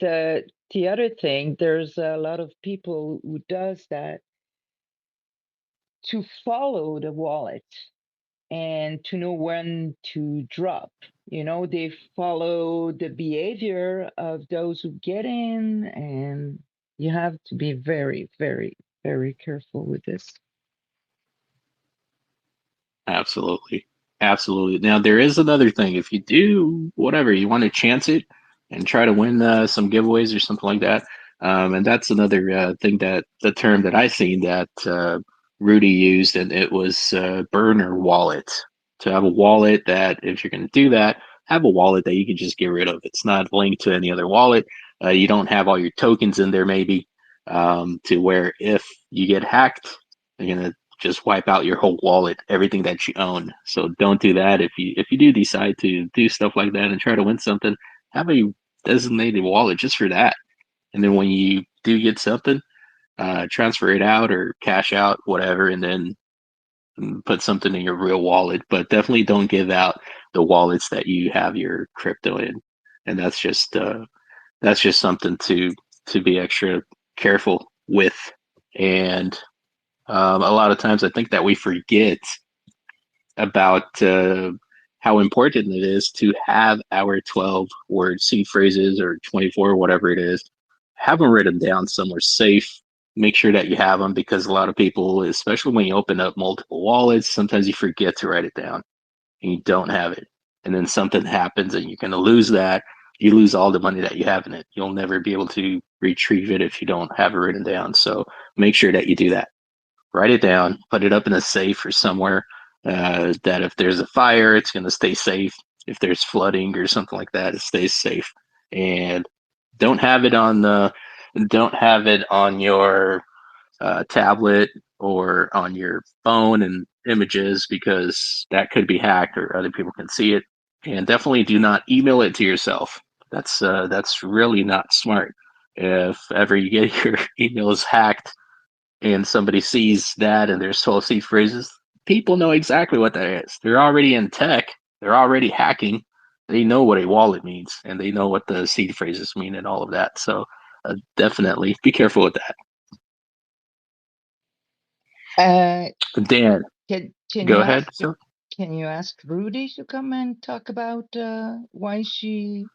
the other thing, there's a lot of people who does that to follow the wallet and to know when to drop. They follow the behavior of those who get in, and you have to be very, very, very careful with this. Absolutely. Absolutely. Now, there is another thing. If you do whatever, you want to chance it and try to win some giveaways or something like that. And that's another thing, that the term that I seen that Rudy used, and it was burner wallet. To have a wallet that, if you're going to do that, have a wallet that you can just get rid of. It's not linked to any other wallet. You don't have all your tokens in there, maybe, to where if you get hacked, you're going to just wipe out your whole wallet, everything that you own. So don't do that. If you do decide to do stuff like that and try to win something, have a designated wallet just for that. And then when you do get something, transfer it out or cash out, whatever, and then put something in your real wallet. But definitely don't give out the wallets that you have your crypto in. And that's just something to be extra careful with. And a lot of times I think that we forget about how important it is to have our 12 word seed phrases, or 24, whatever it is. Have them written down somewhere safe. Make sure that you have them, because a lot of people, especially when you open up multiple wallets, sometimes you forget to write it down and you don't have it. And then something happens and you're going to lose that. You lose all the money that you have in it. You'll never be able to retrieve it if you don't have it written down. So make sure that you do that. Write it down, put it up in a safe or somewhere, that if there's a fire, it's going to stay safe. If there's flooding or something like that, it stays safe. And don't have it on your tablet or on your phone and images, because that could be hacked or other people can see it. And definitely do not email it to yourself. That's really not smart. If ever you get your emails hacked and somebody sees that and there's 12 seed phrases, people know exactly what that is. They're already in tech. They're already hacking. They know what a wallet means, and they know what the seed phrases mean, and all of that. So definitely be careful with that. Dan, Can go you ahead. ask So, can you ask Rudy to come and talk about why she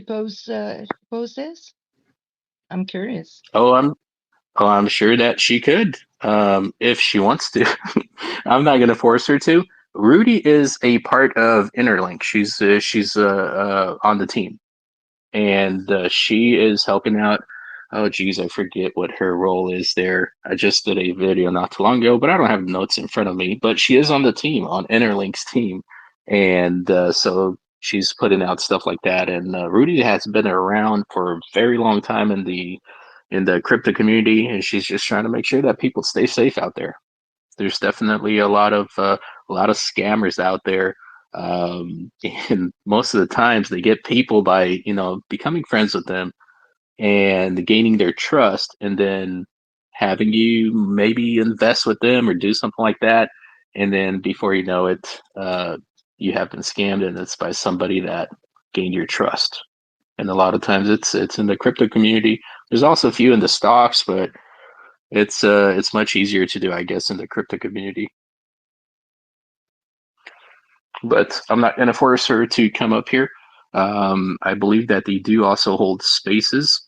posed this? I'm curious. I'm sure that she could, if she wants to. I'm not going to force her to. Rudy is a part of Interlink. She's on the team, and she is helping out. Oh, geez, I forget what her role is there. I just did a video not too long ago, but I don't have notes in front of me. But she is on the team, on Interlink's team, and so she's putting out stuff like that. And Rudy has been around for a very long time in the crypto community, and she's just trying to make sure that people stay safe out there. There's definitely a lot of scammers out there, and most of the times they get people by becoming friends with them and gaining their trust, and then having you maybe invest with them or do something like that, and then before you know it, you have been scammed, and it's by somebody that gained your trust. And a lot of times it's in the crypto community. There's also a few in the stocks, but it's much easier to do, I guess, in the crypto community. But I'm not going to force her to come up here. I believe that they do also hold spaces,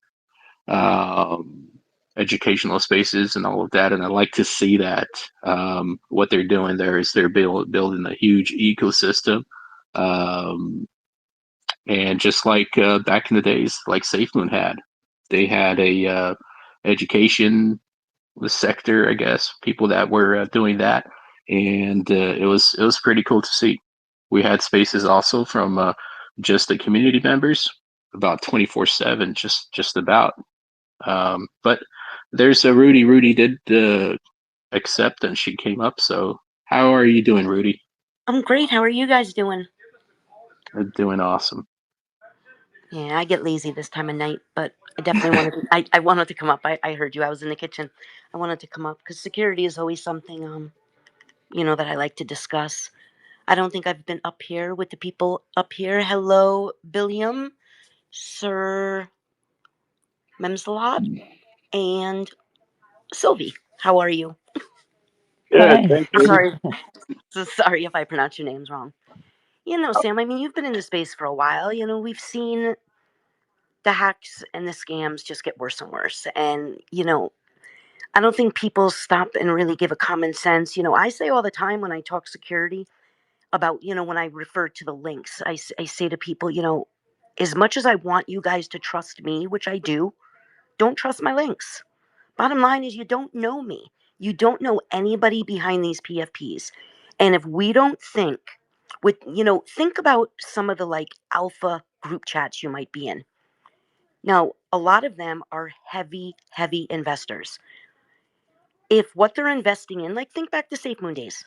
um, educational spaces, and all of that. And I like to see that what they're doing there is they're building a huge ecosystem. Um, and just like back in the days, like SafeMoon had, they had a education the sector, I guess, people that were doing that, and it was pretty cool to see. We had spaces also from just the community members, about 24/7, just about. But there's a Rudy. Rudy did accept, and she came up. So how are you doing, Rudy? I'm great. How are you guys doing? Doing awesome. Yeah, I get lazy this time of night, but I definitely wanted to, I wanted to come up. I heard you. I was in the kitchen. I wanted to come up because security is always something that I like to discuss. I don't think I've been up here with the people up here. Hello, Billiam, Sir Memslot, and Sylvie. How are you? Good, Hi. thank you. Sorry, sorry if I pronounce your names wrong. Sam, I mean, you've been in the space for a while. We've seen the hacks and the scams just get worse and worse. And, I don't think people stop and really give a common sense. I say all the time when I talk security about, when I refer to the links, I say to people, as much as I want you guys to trust me, which I do, don't trust my links. Bottom line is you don't know me. You don't know anybody behind these PFPs. And if we don't think about some of the like alpha group chats you might be in. Now, a lot of them are heavy, heavy investors. If what they're investing in, like think back to Safe Moon days,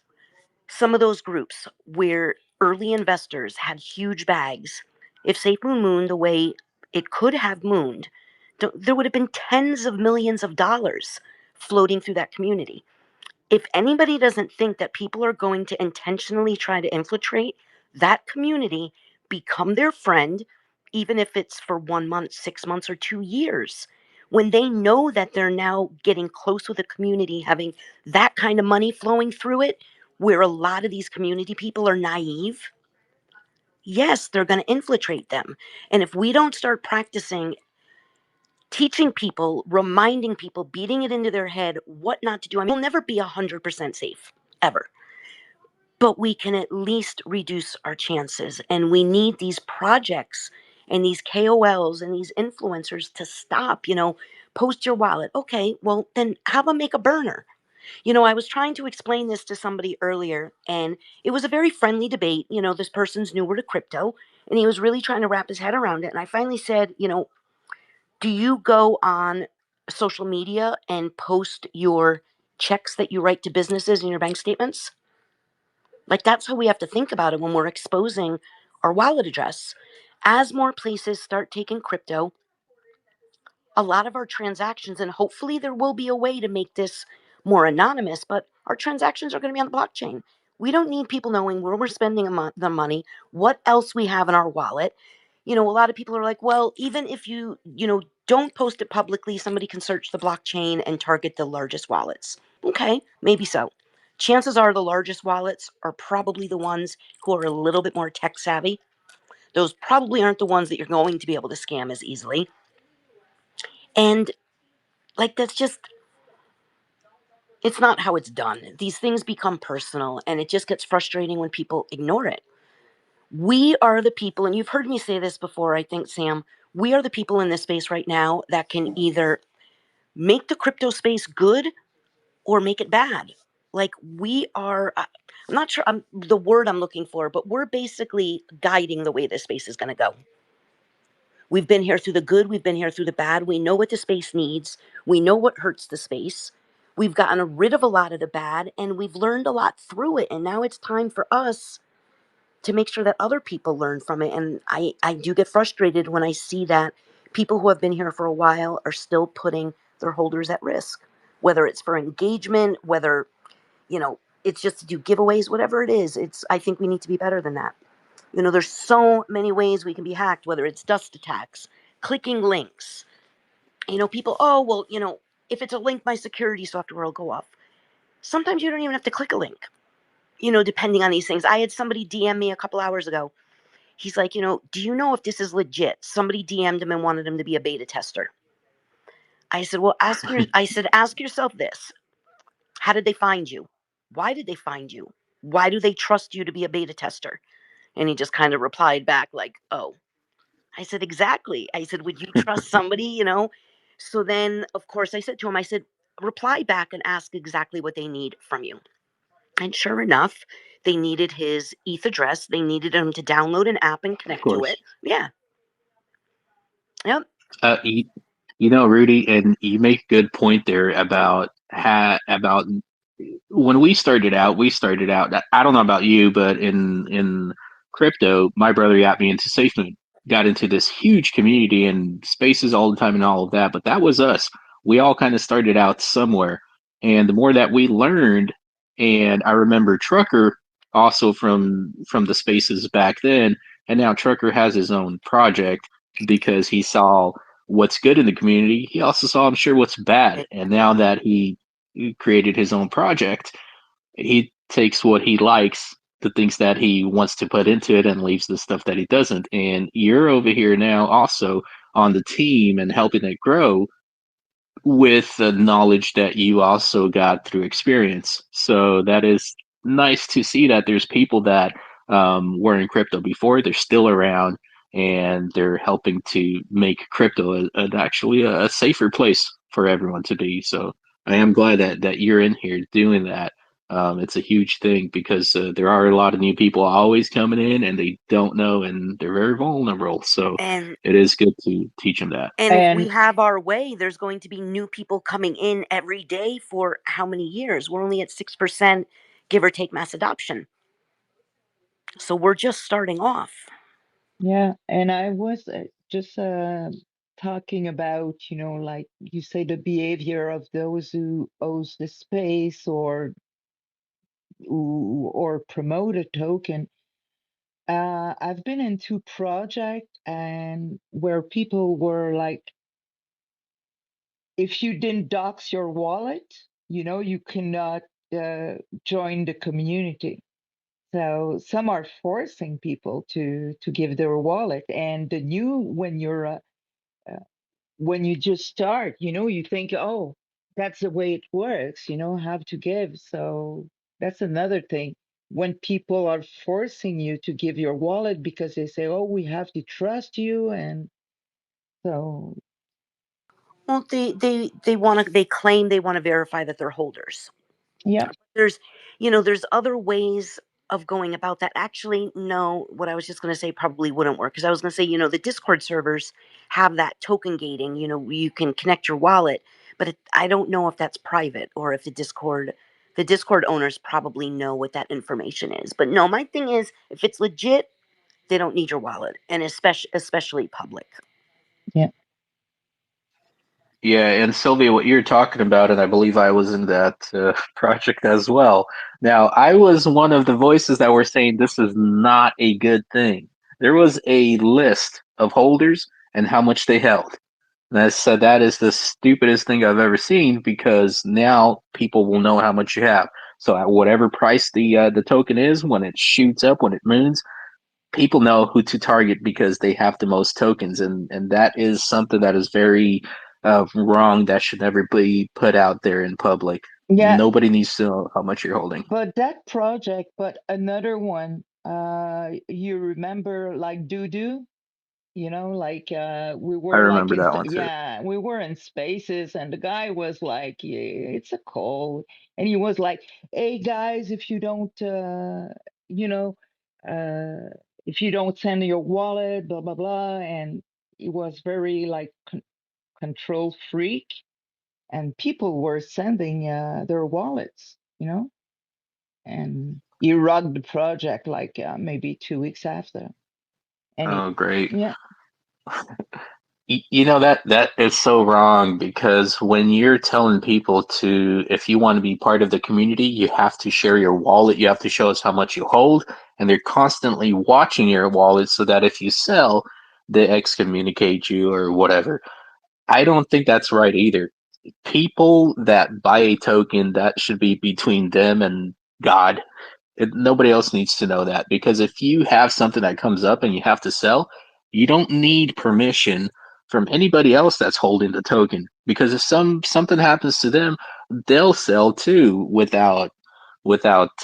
some of those groups where early investors had huge bags, if Safe Moon mooned the way it could have mooned, there would have been tens of millions of dollars floating through that community. If anybody doesn't think that people are going to intentionally try to infiltrate that community, become their friend, even if it's for 1 month, 6 months, or 2 years, when they know that they're now getting close with a community, having that kind of money flowing through it, where a lot of these community people are naive, yes, they're going to infiltrate them. And if we don't start practicing teaching people, reminding people, beating it into their head what not to do. I mean, we'll never be 100% safe, ever. But we can at least reduce our chances. And we need these projects and these KOLs and these influencers to stop, post your wallet. Okay, well, then how about make a burner? I was trying to explain this to somebody earlier, and it was a very friendly debate. This person's newer to crypto, and he was really trying to wrap his head around it. And I finally said, do you go on social media and post your checks that you write to businesses and your bank statements? Like, that's how we have to think about it when we're exposing our wallet address. As more places start taking crypto, a lot of our transactions, and hopefully there will be a way to make this more anonymous, but our transactions are going to be on the blockchain. We don't need people knowing where we're spending the money, what else we have in our wallet. A lot of people are like, well, even if you don't post it publicly, somebody can search the blockchain and target the largest wallets. Okay, maybe so. Chances are the largest wallets are probably the ones who are a little bit more tech savvy. Those probably aren't the ones that you're going to be able to scam as easily. And that's just, it's not how it's done. These things become personal, and it just gets frustrating when people ignore it. We are the people, and you've heard me say this before, I think, Sam, we are the people in this space right now that can either make the crypto space good or make it bad. We are, I'm not sure the word I'm looking for, but we're basically guiding the way this space is going to go. We've been here through the good. We've been here through the bad. We know what the space needs. We know what hurts the space. We've gotten rid of a lot of the bad, and we've learned a lot through it. And now it's time for us to make sure that other people learn from it. And I do get frustrated when I see that people who have been here for a while are still putting their holders at risk, whether it's for engagement, whether, it's just to do giveaways, whatever it is. I think we need to be better than that. There's so many ways we can be hacked, whether it's dust attacks, clicking links. People, oh, well, if it's a link, my security software will go off. Sometimes you don't even have to click a link, depending on these things. I had somebody DM me a couple hours ago. He's like, do you know if this is legit? Somebody DM'd him and wanted him to be a beta tester. I said, well, ask yourself this. How did they find you? Why did they find you? Why do they trust you to be a beta tester? And he just kind of replied back like, oh. I said, exactly. I said, would you trust somebody, So then, of course, I said to him, I said, reply back and ask exactly what they need from you. And sure enough, they needed his ETH address. They needed him to download an app and connect to it. Yeah. Yep. Rudy, and you make a good point there about when we started out. I don't know about you, but in crypto, my brother got me into SafeMoon, got into this huge community and spaces all the time and all of that. But that was us. We all kind of started out somewhere, and the more that we learned, and I remember Trucker also from the spaces back then, and now Trucker has his own project because he saw what's good in the community. He also saw, I'm sure, what's bad. And now that he created his own project, he takes what he likes, the things that he wants to put into it, and leaves the stuff that he doesn't. And you're over here now also on the team and helping it grow with the knowledge that you also got through experience. So that is nice to see that there's people that were in crypto before, they're still around, and they're helping to make crypto actually a safer place for everyone to be. So I am glad that you're in here doing that. It's a huge thing because there are a lot of new people always coming in, and they don't know, and they're very vulnerable. So And it is good to teach them that. And if And we have our way, there's going to be new people coming in every day for how many years? We're only at 6%, give or take, mass adoption. So we're just starting off. yeah, and I was just talking about, like you say, the behavior of those who owns the space or promote a token. I've been in 2 projects and where people were like, if you didn't dox your wallet, you cannot join the community. So some are forcing people to give their wallet. And the new when you just start, you think, oh, that's the way it works, have to give. So that's another thing. When people are forcing you to give your wallet because they say, oh, we have to trust you, and so Well, they claim they want to verify that they're holders. yeah. There's other ways of going about that. Actually, no, what I was just going to say probably wouldn't work, because I was going to say, the Discord servers have that token gating. You can connect your wallet, but I don't know if that's private or if the Discord owners probably know what that information is. But no, my thing is, if it's legit, they don't need your wallet, and especially public. Yeah. Yeah, and Sylvia, what you're talking about, and I believe I was in that project as well. Now, I was one of the voices that were saying this is not a good thing. There was a list of holders and how much they held. And I said that is the stupidest thing I've ever seen because now people will know how much you have. So at whatever price the token is, when it shoots up, when it moons, people know who to target because they have the most tokens, and that is something that is very wrong. That should never be put out there in public. Yeah, Nobody needs to know how much you're holding. but that project, but another one, you remember like Doo, like we I were like remember that one too. yeah, we were in spaces and the guy was like, yeah, it's a call. And he was like, hey guys, if you don't you know, uh if you don't send your wallet, blah blah blah. And he was very like control freak, and people were sending their wallets, and he rugged the project like maybe 2 weeks after. And Oh, great. yeah, You know that is so wrong because when you're telling people to, if you want to be part of the community, you have to share your wallet. You have to show us how much you hold, and they're constantly watching your wallet so that if you sell, they excommunicate you or whatever. I don't think that's right either. People that buy a token, that should be between them and God. Nobody else needs to know that because if you have something that comes up and you have to sell, you don't need permission from anybody else that's holding the token because if something happens to them, they'll sell too without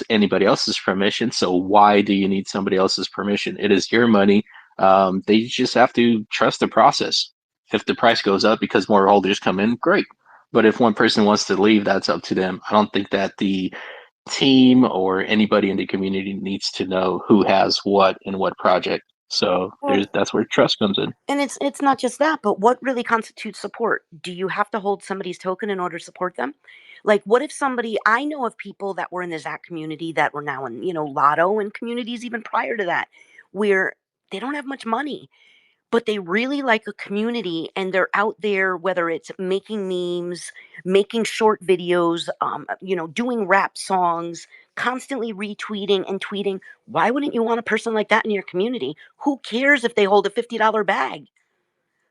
anybody else's permission. So why do you need somebody else's permission? It is your money. They just have to trust the process. If the price goes up because more holders come in, great. But if one person wants to leave, that's up to them. I don't think that the team or anybody in the community needs to know who has what in what project. So Well, that's where trust comes in. and it's not just that, but what really constitutes support? Do you have to hold somebody's token in order to support them? Like, what if somebody? I know of people that were in the Zach community that were now in Lotto and communities even prior to that, where they don't have much money, but they really like a community and they're out there, whether it's making memes, making short videos, doing rap songs, constantly retweeting and tweeting. Why wouldn't you want a person like that in your community? Who cares if they hold a $50 bag?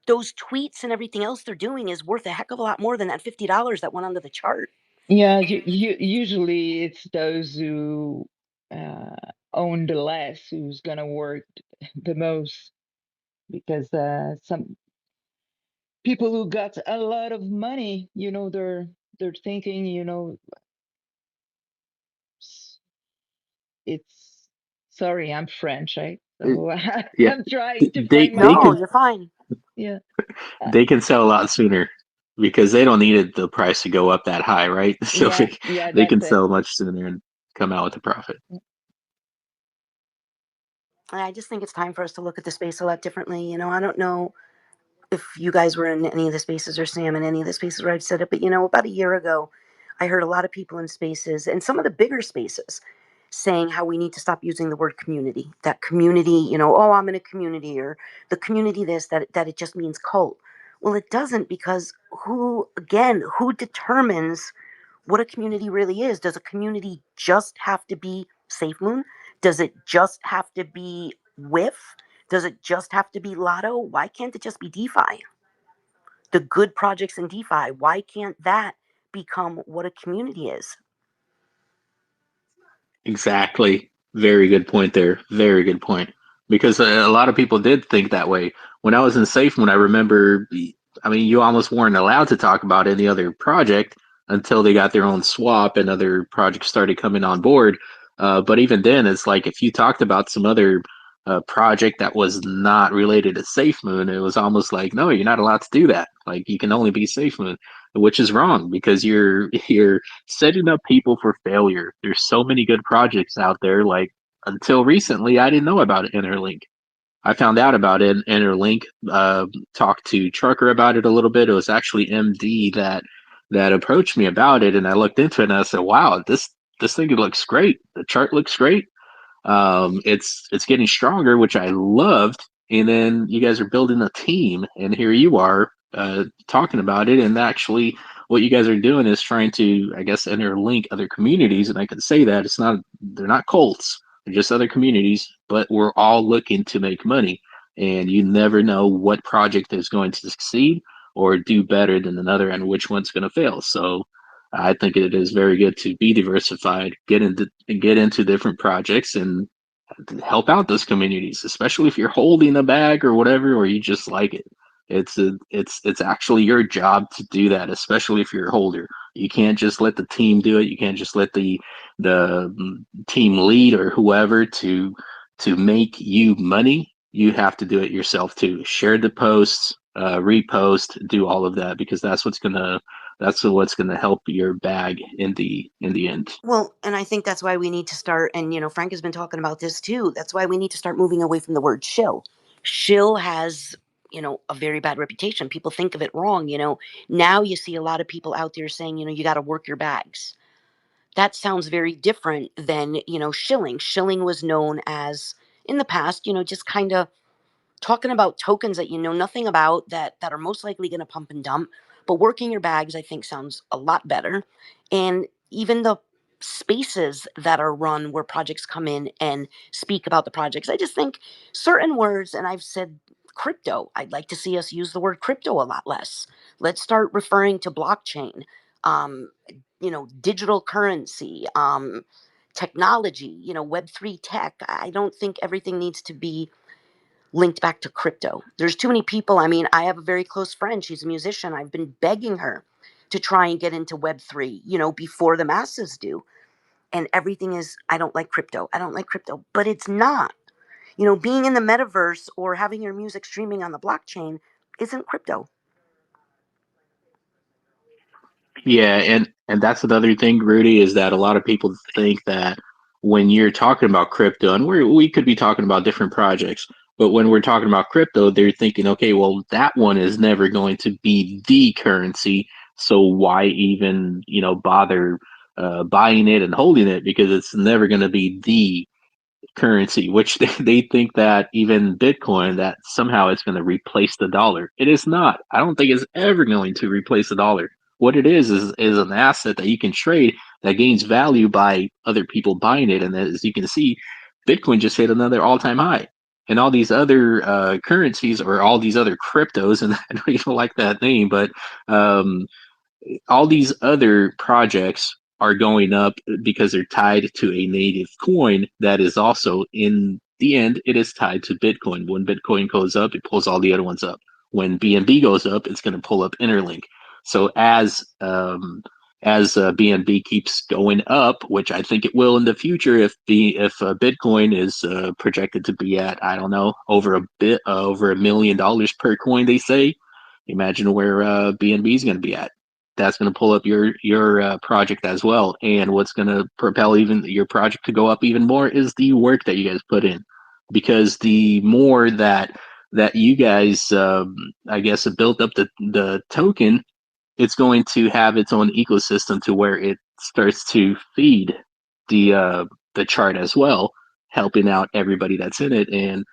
Those tweets and everything else they're doing is worth a heck of a lot more than that $50 that went onto the chart. yeah, usually it's those who uh, own the less who's gonna work the most, because some people who got a lot of money, they're thinking, it's sorry, I'm French, right? Uh, So Yeah, I'm trying to they find they my No, can you're fine. yeah, uh, they can sell a lot sooner because they don't need the price to go up that high, right? So yeah, yeah, they that's can it. sell much sooner and come out with a profit. I just think it's time for us to look at the space a lot differently. I don't know if you guys were in any of the spaces or Sam in any of the spaces where I've said it, but about a year ago, I heard a lot of people in spaces and some of the bigger spaces saying how we need to stop using the word community. That community, oh, I'm in a community, or the community this, that it just means cult. Well, it doesn't, because who determines what a community really is? Does a community just have to be SafeMoon? Does it just have to be WIF? Does it just have to be Lotto? Why can't it just be DeFi? The good projects in DeFi, why can't that become what a community is? Exactly. Very good point there. Very good point. Because a lot of people did think that way. When I was in SafeMoon, I remember, I mean, you almost weren't allowed to talk about any other project until they got their own swap and other projects started coming on board. But even then, it's like if you talked about some other project that was not related to SafeMoon, it was almost like, no, you're not allowed to do that. Like you can only be SafeMoon, which is wrong because you're setting up people for failure. There's so many good projects out there. Like until recently, I didn't know about Interlink. I found out about it. Interlink. Talked to Trucker about it a little bit. It was actually MD that approached me about it, and I looked into it and I said, "Wow, this thing looks great. The chart looks great. It's getting stronger, which I loved." And then you guys are building a team, and here you are talking about it, and actually what you guys are doing is trying to, I guess, interlink other communities. And I can say that they're not cults, they're just other communities, but we're all looking to make money. And you never know what project is going to succeed or do better than another and which one's going to fail. So I think it is very good to be diversified, get into different projects and help out those communities, especially if you're holding a bag or whatever, or you just like it. It's actually your job to do that, especially if you're a holder. You can't just let the team do it. You can't just let the team lead or whoever to make you money. You have to do it yourself too. Share the posts, repost, do all of that, because that's what's gonna help your bag in the end. Well, and I think that's why we need to start, and Frank has been talking about this too. That's why we need to start moving away from the word shill. Shill has, a very bad reputation. People think of it wrong. Now you see a lot of people out there saying, you got to work your bags. That sounds very different than, shilling. Shilling was known as, in the past, just kind of talking about tokens that you know nothing about, that are most likely going to pump and dump. But working your bags, I think, sounds a lot better. And even the spaces that are run where projects come in and speak about the projects, I just think certain words, and I've said crypto, I'd like to see us use the word crypto a lot less. Let's start referring to blockchain, um, digital currency, technology, Web3 tech. I don't think everything needs to be linked back to crypto. There's too many people. I mean, I have a very close friend. She's a musician. I've been begging her to try and get into Web3, before the masses do. And everything is, I don't like crypto. I don't like crypto. But it's not. Being in the metaverse or having your music streaming on the blockchain isn't crypto. Yeah, and that's another thing, Rudy, is that a lot of people think that when you're talking about crypto, and we could be talking about different projects, but when we're talking about crypto, they're thinking, okay, well, that one is never going to be the currency, so why even, bother buying it and holding it, because it's never going to be the currency, which they think that even Bitcoin, that somehow it's going to replace the dollar. It is not. I don't think it's ever going to replace the dollar. What it is an asset that you can trade that gains value by other people buying it. And as you can see, Bitcoin just hit another all-time high. And all these other currencies, or all these other cryptos, and I know you don't like that name, but um, all these other projects are going up because they're tied to a native coin that is also, in the end, it is tied to Bitcoin. When Bitcoin goes up, it pulls all the other ones up. When BNB goes up, it's going to pull up interlink. So as BNB keeps going up, which I think it will in the future, if Bitcoin is projected to be at, I don't know, over $1 million per coin, they say. Imagine where BNB is going to be at. That's going to pull up your project as well. And what's going to propel even your project to go up even more is the work that you guys put in, because the more that you guys, I guess, have built up the token, it's going to have its own ecosystem to where it starts to feed the chart as well, helping out everybody that's in it. And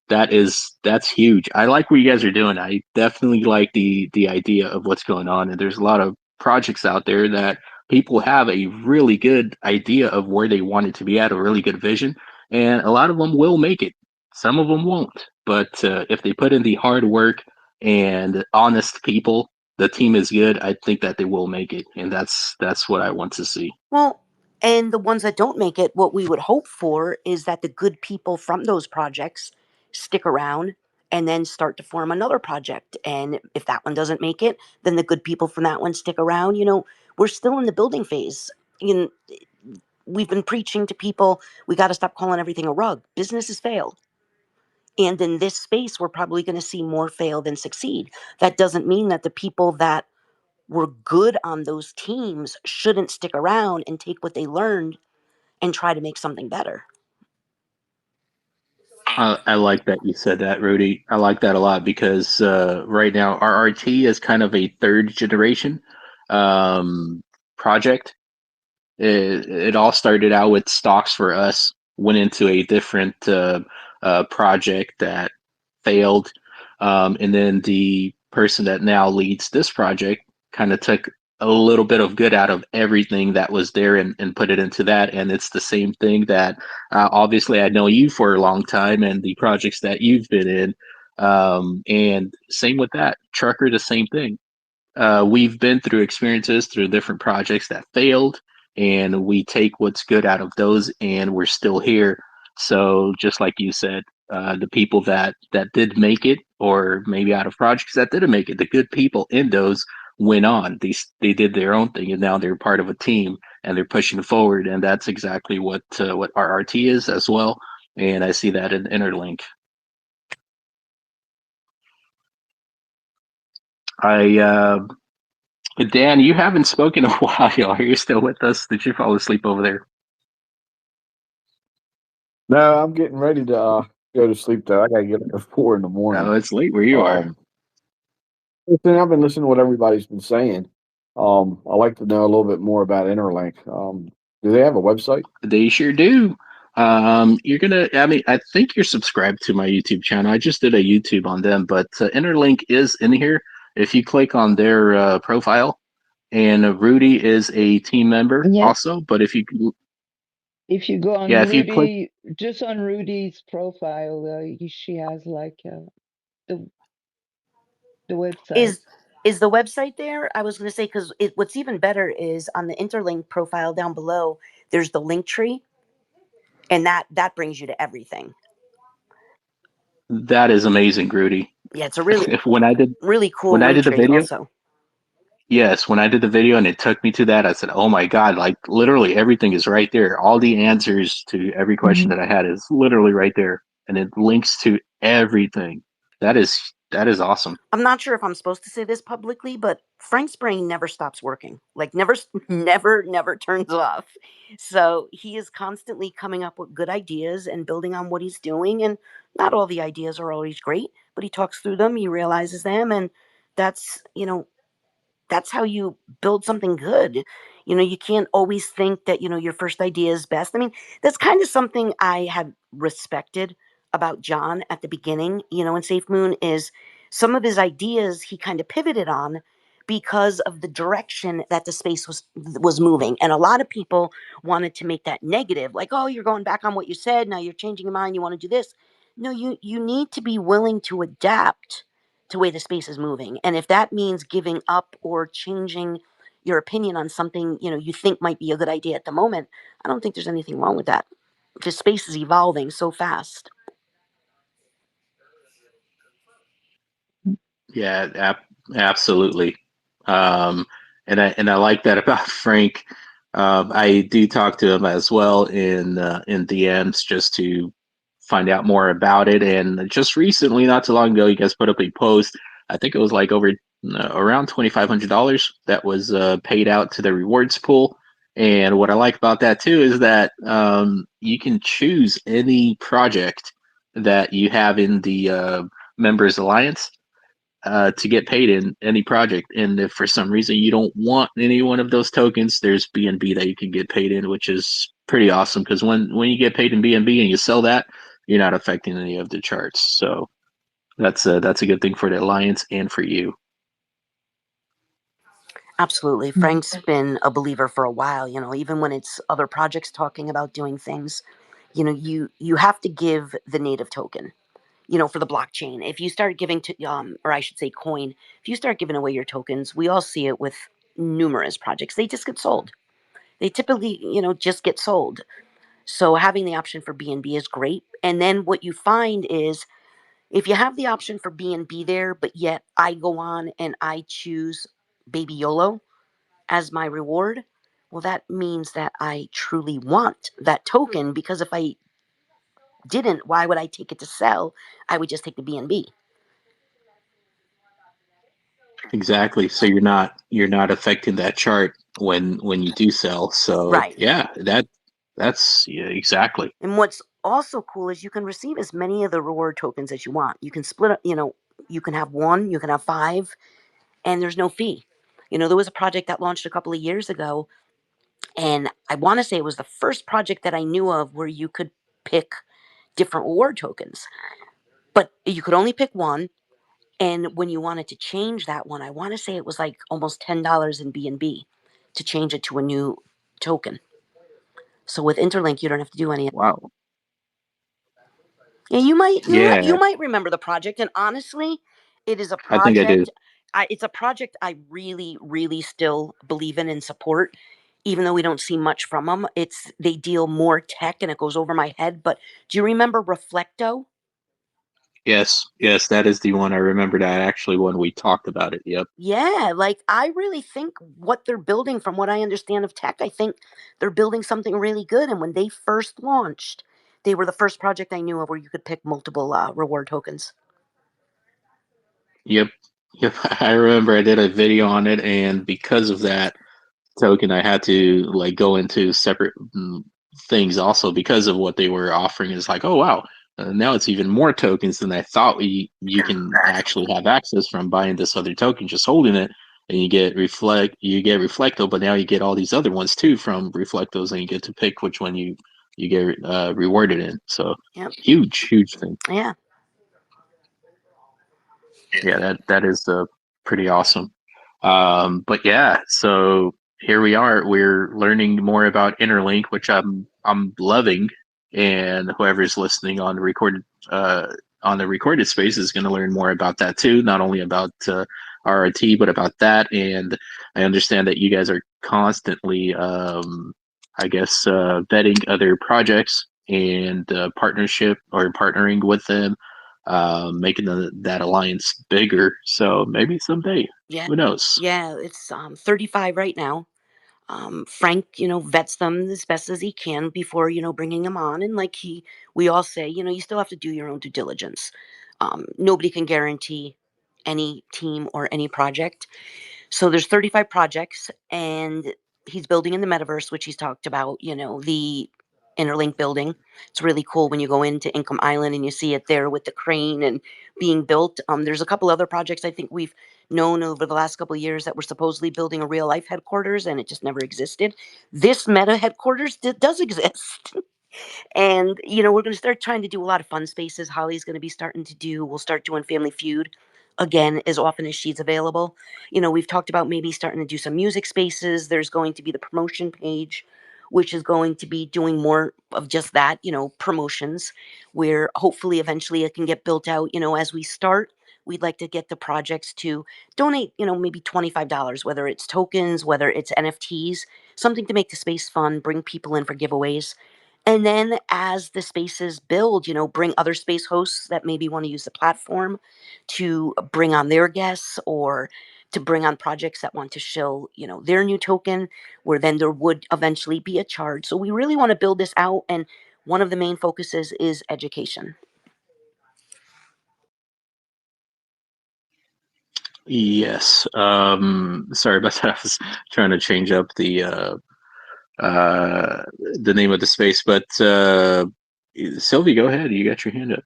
that's huge. I like what you guys are doing. I definitely like the idea of what's going on. And there's a lot of projects out there that people have a really good idea of where they want it to be at, a really good vision, and a lot of them will make it. Some of them won't, but if they put in the hard work and honest people, the team is good. I think that they will make it, and that's what I want to see. Well, and the ones that don't make it, what we would hope for is that the good people from those projects stick around and then start to form another project. And if that one doesn't make it, then the good people from that one stick around. We're still in the building phase. You know, we've been preaching to people, we got to stop calling everything a rug. Businesses fail. And in this space, we're probably going to see more fail than succeed. That doesn't mean that the people that were good on those teams shouldn't stick around and take what they learned and try to make something better. I like that you said that, Rudy. I like that a lot, because right now RRT is kind of a third generation um, project. It all started out with stocks for us, went into a different project that failed, and then the person that now leads this project kind of took a little bit of good out of everything that was there and put it into that. And it's the same thing that obviously I know you for a long time and the projects that you've been in. And same with that. Trucker, the same thing. We've been through experiences through different projects that failed, and we take what's good out of those, and we're still here. So just like you said, the people that did make it, or maybe out of projects that didn't make it, the good people in those went on. They did their own thing, and now they're part of a team, and they're pushing forward. And that's exactly what RRT is as well. And I see that in Interlink. Dan, you haven't spoken in a while. Are you still with us? Did you fall asleep over there? No, I'm getting ready to go to sleep though. I gotta get up at 4 in the morning. Oh, it's late where you are. Listen, I've been listening to what everybody's been saying. I like to know a little bit more about Interlink. Do they have a website? They sure do. I think you're subscribed to my YouTube channel. I just did a YouTube on them, but Interlink is in here. If you click on their profile, and Rudy is a team member Yes. also. But if you go on if you click, Rudy, just on Rudy's profile, she has like the website. Is the website there? I was going to say, because what's even better is on the Interlink profile down below, there's the link tree, and that brings you to everything. that is amazing, Rudy. Yeah, it's a really really cool when I link did the tree video. also. Yes, when I did the video and it took me to that, I said, "Oh my God!" Like literally everything is right there. All the answers to every question that I had is literally right there, and it links to everything. That is awesome. I'm not sure if I'm supposed to say this publicly, but Frank's brain never stops working. Like never turns off. So he is constantly coming up with good ideas and building on what he's doing. And not all the ideas are always great, but he talks through them, he realizes them, and that's that's how you build something good. You can't always think that, your first idea is best. I mean, that's kind of something I had respected about John at the beginning, in Safe Moon, is some of his ideas he kind of pivoted on because of the direction that the space was moving. And a lot of people wanted to make that negative, like, oh, you're going back on what you said, now you're changing your mind, you want to do this. No, you need to be willing to adapt to the way the space is moving. And if that means giving up or changing your opinion on something, you think might be a good idea at the moment, I don't think there's anything wrong with that. The space is evolving so fast. Yeah, absolutely. And I like that about Frank. I do talk to him as well in DMs just to find out more about it. And just recently, not too long ago, you guys put up a post. I think it was like over around $2,500 that was paid out to the rewards pool. And what I like about that too is that you can choose any project that you have in the members alliance to get paid in any project. And if for some reason you don't want any one of those tokens, there's BNB that you can get paid in, which is pretty awesome because when you get paid in BNB and you sell that, you're not affecting any of the charts. So that's a good thing for the alliance and for you. Absolutely. Frank's been a believer for a while, even when it's other projects talking about doing things, you have to give the native token, for the blockchain. If you start giving to, or I should say coin, if you start giving away your tokens, we all see it with numerous projects. They just get sold. They typically, just get sold. So having the option for BNB is great. And then what you find is if you have the option for BNB there, but yet I go on and I choose Baby YOLO as my reward, well, that means that I truly want that token, because if I didn't, why would I take it to sell? I would just take the BNB. Exactly. So you're not affecting that chart when you do sell. So Right. yeah, that's exactly. And what's also cool is you can receive as many of the reward tokens as you want. You can split up, you can have one, you can have 5, and there's no fee. There was a project that launched a couple of years ago, and I want to say it was the first project that I knew of where you could pick different reward tokens. But you could only pick one, And when you wanted to change that one, I want to say it was like almost $10 in BNB to change it to a new token. So with Interlink, you don't have to do any. Wow. And you Yeah, might remember the project. And honestly, it is a I think I do. project. It's a project I really, really still believe in and support, even though we don't see much from them. They deal more tech, and it goes over my head. But do you remember Reflecto? Yes, yes, that is the one I remember. That actually when we talked about it. Yep. Yeah, like I really think what they're building, from what I understand of tech, I think they're building something really good. And when they first launched, they were the first project I knew of where you could pick multiple reward tokens. Yep. Yep. I remember I did a video on it, and because of that token, I had to like go into separate things also because of what they were offering. Is like, oh wow, now it's even more tokens than I thought you can actually have access from buying this other token, just holding it, and you get Reflecto, but now you get all these other ones too from Reflectos, and you get to pick which one you get rewarded in. So Yep. huge thing. Yeah. Yeah, that is pretty awesome. But yeah, so here we are. We're learning more about interlink, which I'm loving, and whoever's listening on the recorded space is going to learn more about that too. Not only about RRT, but about that. And I understand that you guys are constantly, I guess, vetting other projects and partnership or partnering with them, making that alliance bigger. So maybe someday, Yeah. who knows? Yeah, it's 35 right now. Frank, vets them as best as he can before, bringing them on. And like we all say, you still have to do your own due diligence. Nobody can guarantee any team or any project. So there's 35 projects, and he's building in the metaverse, which he's talked about, the interlink building. It's really cool when you go into Income Island and you see it there with the crane and being built. There's a couple other projects I think we've known over the last couple of years that were supposedly building a real life headquarters, and it just never existed. This meta headquarters does exist. And, we're going to start trying to do a lot of fun spaces. Holly's going to be starting to we'll start doing Family Feud again as often as she's available. We've talked about maybe starting to do some music spaces. There's going to be the promotion page, which is going to be doing more of just that, promotions, where hopefully eventually it can get built out, as we start. We'd like to get the projects to donate, maybe $25, whether it's tokens, whether it's NFTs, something to make the space fun, bring people in for giveaways. And then as the spaces build, bring other space hosts that maybe want to use the platform to bring on their guests, or to bring on projects that want to show, their new token, where then there would eventually be a charge. So we really want to build this out. And one of the main focuses is education. Yes. Sorry about that. I was trying to change up the name of the space, but Sylvie, go ahead. You got your hand up.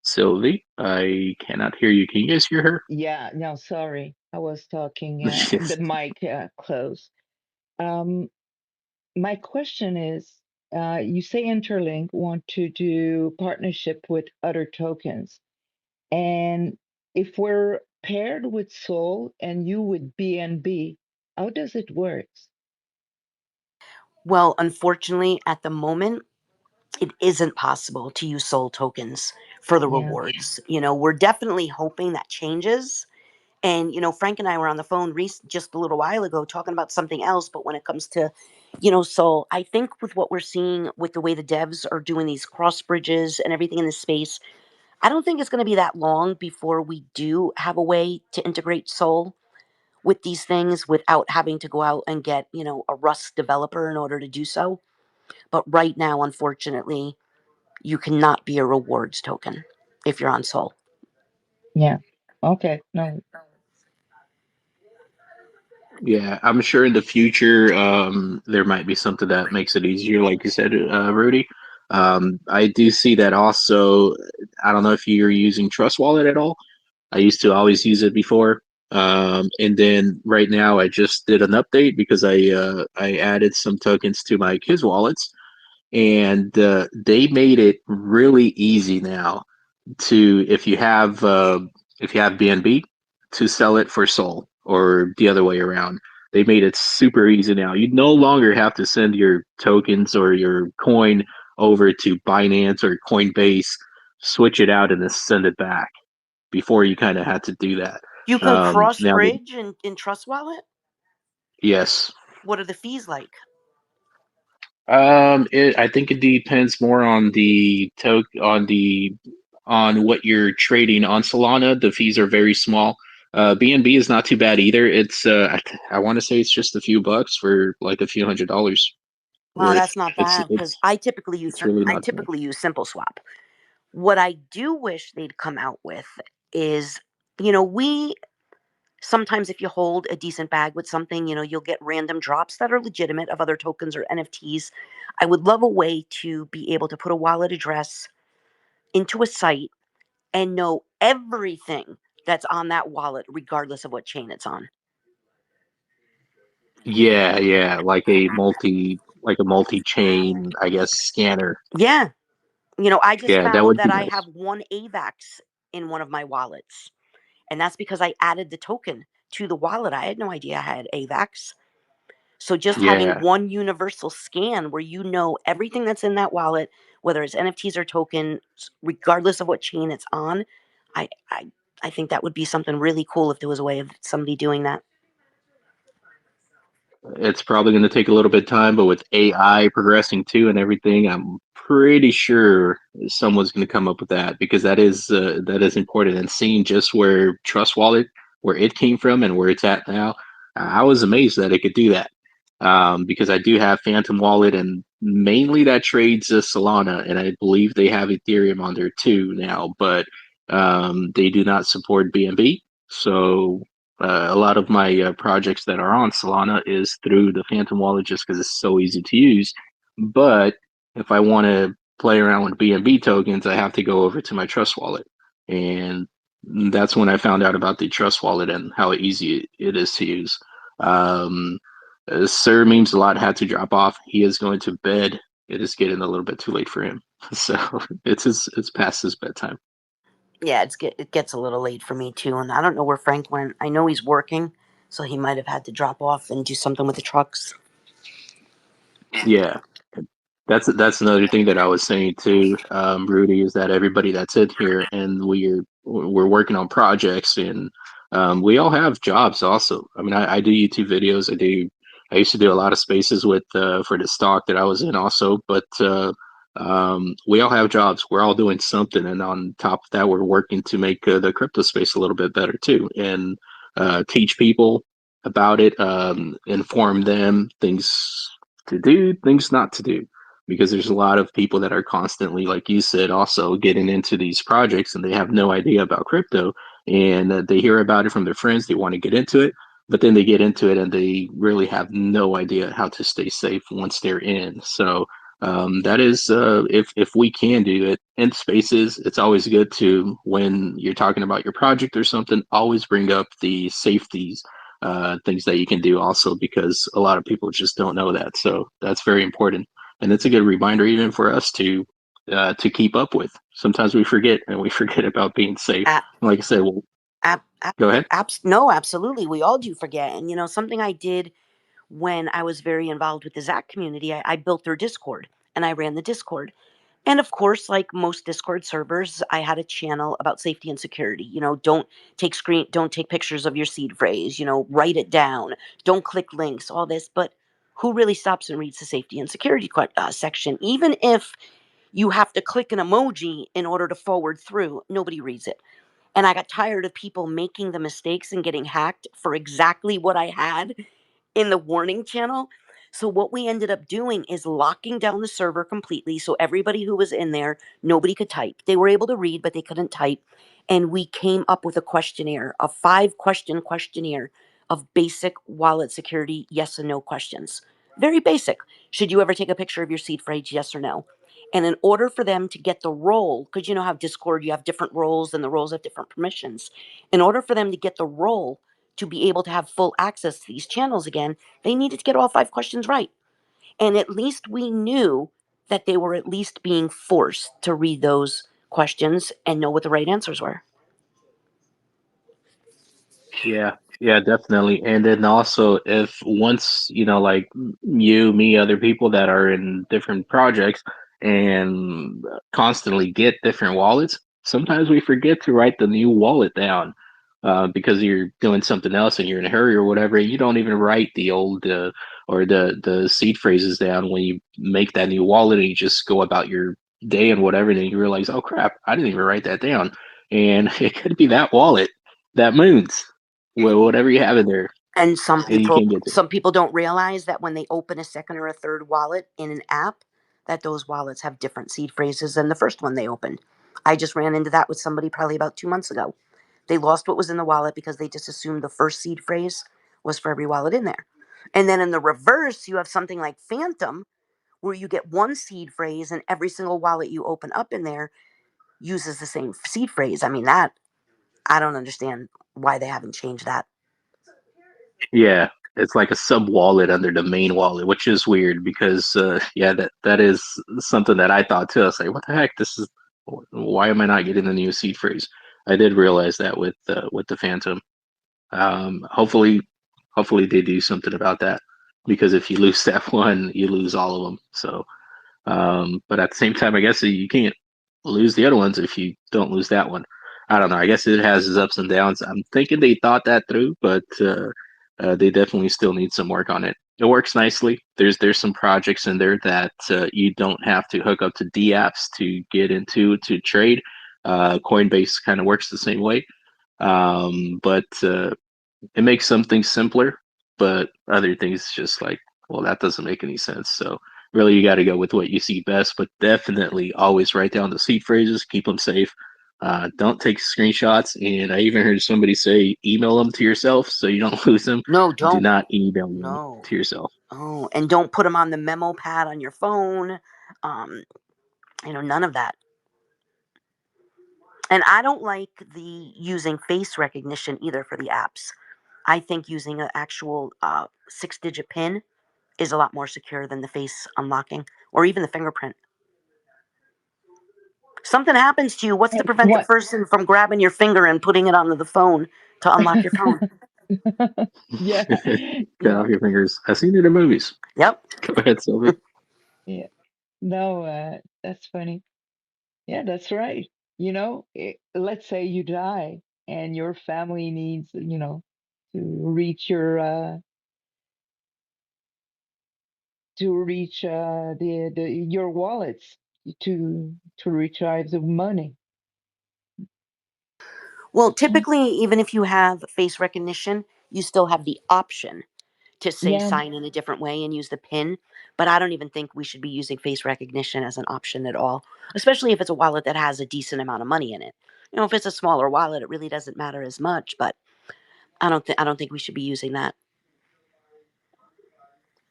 Sylvie, I cannot hear you. Can you guys hear her? Yeah, no, sorry. I was talking, Yes. the mic closed. My question is, you say Interlink want to do partnership with other tokens. And if we're paired with Sol and you with BNB, how does it work? Well, unfortunately, at the moment, it isn't possible to use soul tokens for the Yeah. rewards. We're definitely hoping that changes. And, Frank and I were on the phone just a little while ago talking about something else. But when it comes to, Soul, I think with what we're seeing with the way the devs are doing these cross bridges and everything in this space, I don't think it's going to be that long before we do have a way to integrate Soul with these things without having to go out and get, a Rust developer in order to do so. But right now, unfortunately, you cannot be a rewards token if you're on Soul. Yeah. Okay. No. Yeah, I'm sure in the future there might be something that makes it easier, like you said, Rudy. I do see that also. I don't know if you're using Trust Wallet at all. I used to always use it before. And then right now I just did an update because I added some tokens to my kids' wallets, and they made it really easy now to if you have BNB to sell it for Sol or the other way around. They made it super easy now. You no longer have to send your tokens or your coin over to Binance or Coinbase, switch it out, and then send it back. Before you kind of had to do that. You can cross Now, bridge in Trust Wallet. yes. What are the fees like? I think it depends more on the on what you're trading on Solana. The fees are very small. BNB is not too bad either. It's I want to say it's just a few bucks for like a few $100s Wow, worth. that's not bad because It's really I not too bad. typically use Simple Swap. What I do wish they'd come out with is, we sometimes, if you hold a decent bag with something, you'll get random drops that are legitimate of other tokens or NFTs. I would love a way to be able to put a wallet address into a site and know everything that's on that wallet, regardless of what chain it's on. Yeah, yeah, like a multi-chain, I guess, scanner. Yeah. I just Yeah, that found would that be I nice. have one AVAX in one of my wallets. And that's because I added the token to the wallet. I had no idea I had AVAX. So just having Yeah, one universal scan where you know everything that's in that wallet, whether it's NFTs or tokens, regardless of what chain it's on, I I, I think that would be something really cool if there was a way of somebody doing that. it's probably going to take a little bit of time, but with AI progressing too and everything, I'm pretty sure someone's going to come up with that because that is important. And seeing just where Trust Wallet, where it came from and where it's at now, I was amazed that it could do that. Because I do have Phantom Wallet, and mainly that trades Solana, and I believe they have Ethereum on there too now, but they do not support BNB. So a lot of my projects that are on Solana is through the Phantom Wallet just because it's so easy to use. But if I want to play around with BNB tokens, I have to go over to my Trust Wallet, and that's when I found out about the Trust Wallet and how easy it is to use. Um, Sir Memes a lot had to drop off. He is going to bed. It is getting a little bit too late for him, so it's past his bedtime. Yeah, it gets a little late for me too, and I don't know where Frank went. I know he's working, so he might have had to drop off and do something with the trucks. Yeah, that's another thing that I was saying too, Rudy, is that everybody that's in here and we're working on projects, and we all have jobs also. I mean, I do YouTube videos. I used to do a lot of spaces with for the stock that I was in also, but we all have jobs. We're all doing something, and on top of that, we're working to make the crypto space a little bit better too, and teach people about it, inform them things to do, things not to do, because there's a lot of people that are constantly, like you said, also getting into these projects and they have no idea about crypto, and they hear about it from their friends, they want to get into it, but then they get into it and they really have no idea how to stay safe once they're in. So that is if we can do it in spaces, it's always good to, when you're talking about your project or something, always bring up the safeties, things that you can do also, because a lot of people just don't know that. So that's very important, and it's a good reminder even for us to keep up with. Sometimes we forget, and we forget about being safe. A- Like I said, well, ab- go ahead. no, absolutely, we all do forget. And something I did when I was very involved with the Zach community, I built their Discord and I ran the Discord. And of course, like most Discord servers, I had a channel about safety and security. Don't take pictures of your seed phrase, write it down, don't click links, all this. But who really stops and reads the safety and security section? Even if you have to click an emoji in order to forward through, nobody reads it. And I got tired of people making the mistakes and getting hacked for exactly what I had in the warning channel. So what we ended up doing is locking down the server completely, so everybody who was in there, nobody could type. They were able to read, but they couldn't type. And we came up with a questionnaire, a 5-question questionnaire of basic wallet security yes and no questions. Very basic. Should you ever take a picture of your seed phrase, yes or no? And in order for them to get the role, because you know how Discord, you have different roles and the roles have different permissions. In order for them to get the role to be able to have full access to these channels again, they needed to get all 5 questions right. And at least we knew that they were at least being forced to read those questions and know what the right answers were. Yeah, yeah, definitely. And then also, if once, like you, me, other people that are in different projects and constantly get different wallets, sometimes we forget to write the new wallet down because you're doing something else and you're in a hurry or whatever. And you don't even write the old or the seed phrases down when you make that new wallet, and you just go about your day and whatever. And then you realize, oh crap, I didn't even write that down. And it could be that wallet that moons. Well, whatever you have in there, And some and you people can't get to. some people don't realize that when they open a second or a third wallet in an app, that those wallets have different seed phrases than the first one they opened. I just ran into that with somebody probably about 2 months ago. They lost what was in the wallet because they just assumed the first seed phrase was for every wallet in there. And then in the reverse, you have something like Phantom, where you get one seed phrase and every single wallet you open up in there uses the same seed phrase. I mean, that, I don't understand why they haven't changed that. Yeah, it's like a sub wallet under the main wallet, which is weird because yeah, that is something that I thought too. I was like, what the heck? This is why am I not getting the new seed phrase? I did realize that with the Phantom. Hopefully they do something about that, because if you lose that one, you lose all of them. So, but at the same time, I guess you can't lose the other ones if you don't lose that one. I don't know. I guess it has its ups and downs. I'm thinking they thought that through, but they definitely still need some work on it. It works nicely. There's some projects in there that you don't have to hook up to D apps to get into to trade. Coinbase kind of works the same way, but it makes some things simpler, but other things just like, well, that doesn't make any sense. So really, you got to go with what you see best, but definitely always write down the seed phrases, keep them safe. Don't take screenshots. And I even heard somebody say email them to yourself so you don't lose them. No, Do don't. not email them No. to yourself. Oh, and don't put them on the memo pad on your phone. None of that. And I don't like the using face recognition either for the apps. I think using an actual 6-digit PIN is a lot more secure than the face unlocking or even the fingerprint. Something happens to you, what's to prevent the What? person from grabbing your finger and putting it onto the phone to unlock your phone? Yeah, Cut yeah, off your fingers. I've seen it in movies. Yep. Go ahead, Sylvia. yeah. No, that's funny. Yeah, that's right. Let's say you die and your family needs, to reach your wallets to retrieve the money. Well, typically, even if you have face recognition, you still have the option to say Yeah, sign in a different way and use the PIN. But I don't even think we should be using face recognition as an option at all, especially if it's a wallet that has a decent amount of money in it. If it's a smaller wallet, it really doesn't matter as much. But I don't think we should be using that.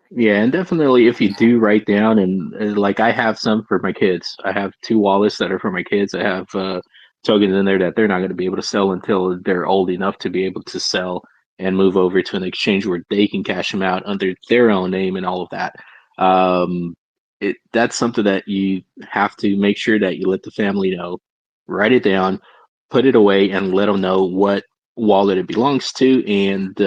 Yeah, and definitely if you do write down, and like I have some for my kids. I have 2 wallets that are for my kids. I have tokens in there that they're not going to be able to sell until they're old enough to be able to sell and move over to an exchange where they can cash them out under their own name and all of that. Um, that's something that you have to make sure that you let the family know. Write it down, put it away, and let them know what wallet it belongs to, and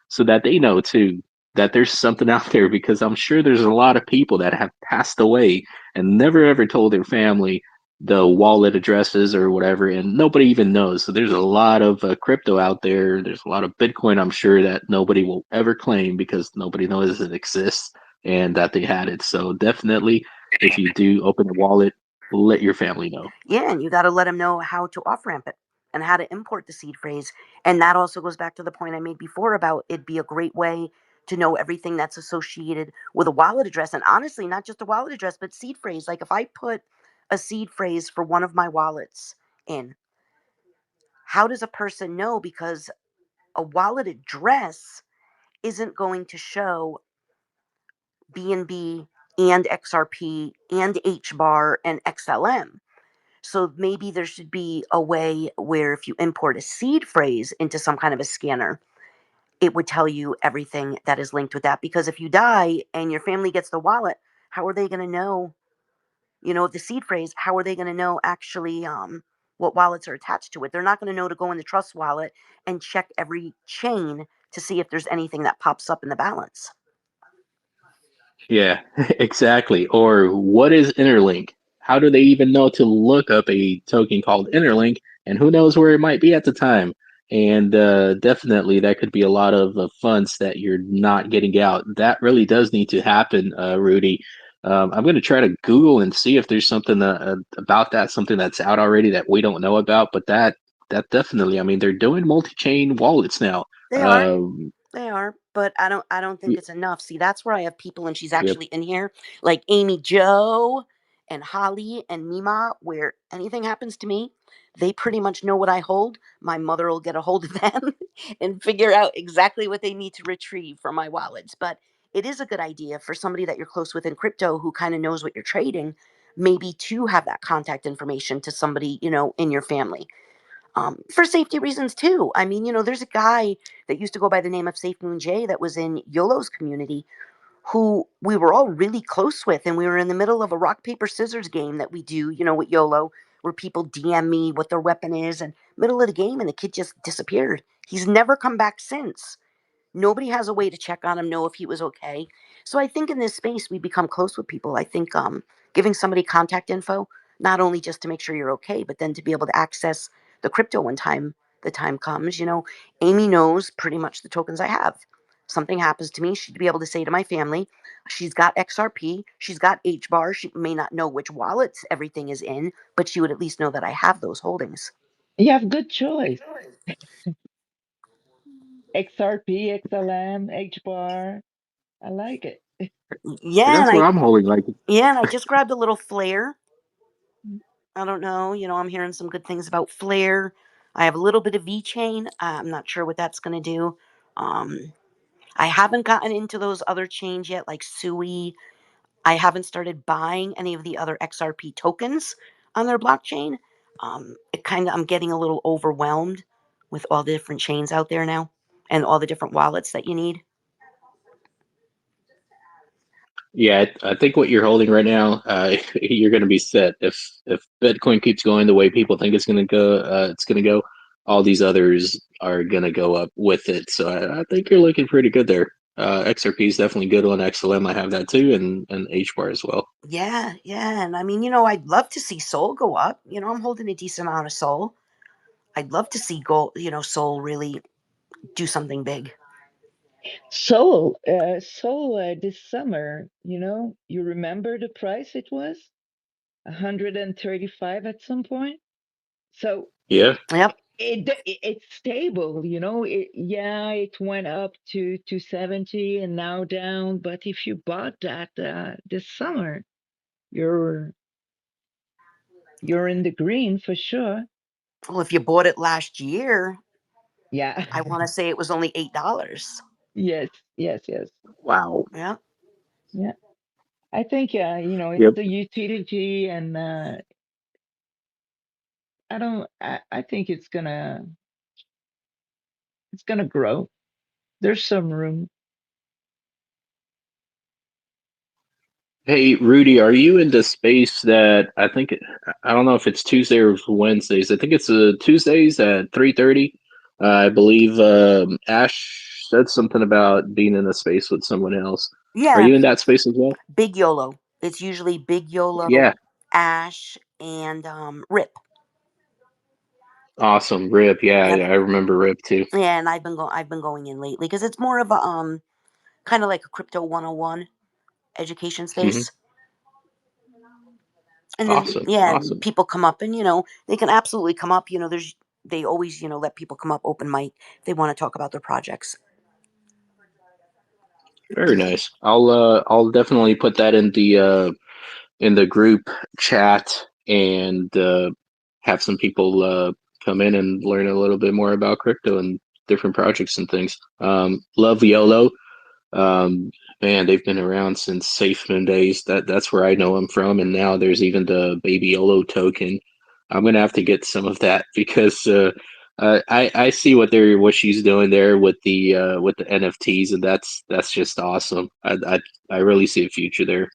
so that they know too that there's something out there, because I'm sure there's a lot of people that have passed away and never ever told their family the wallet addresses or whatever, and nobody even knows. So there's a lot of crypto out there. There's a lot of Bitcoin, I'm sure, that nobody will ever claim because nobody knows it exists and that they had it. So definitely, if you do open a wallet, let your family know. Yeah, and you got to let them know how to off ramp it and how to import the seed phrase. And that also goes back to the point I made before about it'd be a great way to know everything that's associated with a wallet address. And honestly, not just a wallet address, but seed phrase. Like if I put a seed phrase for one of my wallets in, how does a person know? Because a wallet address isn't going to show BNB and XRP and HBAR and XLM. So maybe there should be a way where if you import a seed phrase into some kind of a scanner, it would tell you everything that is linked with that. Because if you die and your family gets the wallet, how are they going to know, the seed phrase? How are they going to know actually what wallets are attached to it? They're not going to know to go in the trust wallet and check every chain to see if there's anything that pops up in the balance. Yeah, exactly. Or what is interlink? How do they even know to look up a token called interlink? And who knows where it might be at the time? And definitely, that could be a lot of funds that you're not getting out. That really does need to happen, Rudy. I'm going to try to Google and see if there's something about that, something that's out already that we don't know about. But that definitely, I mean, they're doing multi-chain wallets now. They are. They are, but I don't think Y- it's enough. See, that's where I have people, and she's Yep. actually in here, like Amy Joe and Holly and Mima, where anything happens to me, they pretty much know what I hold. My mother will get a hold of them and figure out exactly what they need to retrieve from my wallets. But it is a good idea for somebody that you're close with in crypto who kind of knows what you're trading, maybe to have that contact information to somebody, in your family, for safety reasons too. I mean, there's a guy that used to go by the name of Safe Moon J that was in YOLO's community who we were all really close with, and we were in the middle of a rock paper scissors game that we do, with YOLO, where people DM me what their weapon is, and middle of the game, and the kid just disappeared. He's never come back since. Nobody has a way to check on him, know if he was okay. So I think in this space we become close with people. I think giving somebody contact info, not only just to make sure you're okay, but then to be able to access the crypto when the time comes. Amy knows pretty much the tokens I have. Something happens to me, she'd be able to say to my family, she's got XRP, she's got HBAR. She may not know which wallets everything is in, but she would at least know that I have those holdings. You have good choice. XRP, XLM, HBAR. I like it. Yeah, That's what I'm holding. Like, and I just grabbed a little flare. I don't know. I'm hearing some good things about Flare. I have a little bit of V Chain. I'm not sure what that's going to do. Um, I haven't gotten into those other chains yet, like Sui. I haven't started buying any of the other XRP tokens on their blockchain. I'm getting a little overwhelmed with all the different chains out there now and all the different wallets that you need. yeah, I think what you're holding right now, you're going to be set. If Bitcoin keeps going the way people think it's going to go, all these others are going to go up with it. So I think you're looking pretty good there. XRP is definitely good on XLM. I have that too, and HBAR as well. Yeah, yeah. And I mean, I'd love to see Soul go up. I'm holding a decent amount of Soul. I'd love to see gold, Soul really do something big. Soul, this summer, you remember the price it was? 135 at some point. So Yeah. Yep. it's stable, it went up to 270 and now down. But if you bought that this summer, you're in the green for sure. Well, if you bought it last year, Yeah. I want to say it was only $8. Yes, yes, yes. Wow. Yeah. Yeah. I think it's Yep. the utility, and I think it's gonna grow. There's some room. Hey, Rudy, are you in the space that I don't know if it's Tuesday or Wednesdays. I think it's Tuesdays at 3:30. I believe Ash said something about being in a space with someone else. Are Yeah. you in that space as well? Big YOLO. It's usually Big YOLO, Yeah, Ash, and Rip. awesome. Rip. Yeah, Yep. I remember Rip too. Yeah, and I've been going in lately because it's more of a kind of like a crypto 101 education Hmm. space. And then Awesome. yeah, Awesome. people come up, and they can absolutely come up. They always let people come up open mic if they want to talk about their projects. Very nice. I'll definitely put that in the group chat and have some people come in and learn a little bit more about crypto and different projects and things. Love YOLO. Um, Man, they've been around since SafeMoon days. That's where I know them from, and now there's even the Baby YOLO token. I'm gonna have to get some of that because I see what she's doing there with the NFTs, and that's just awesome. I really see a future there.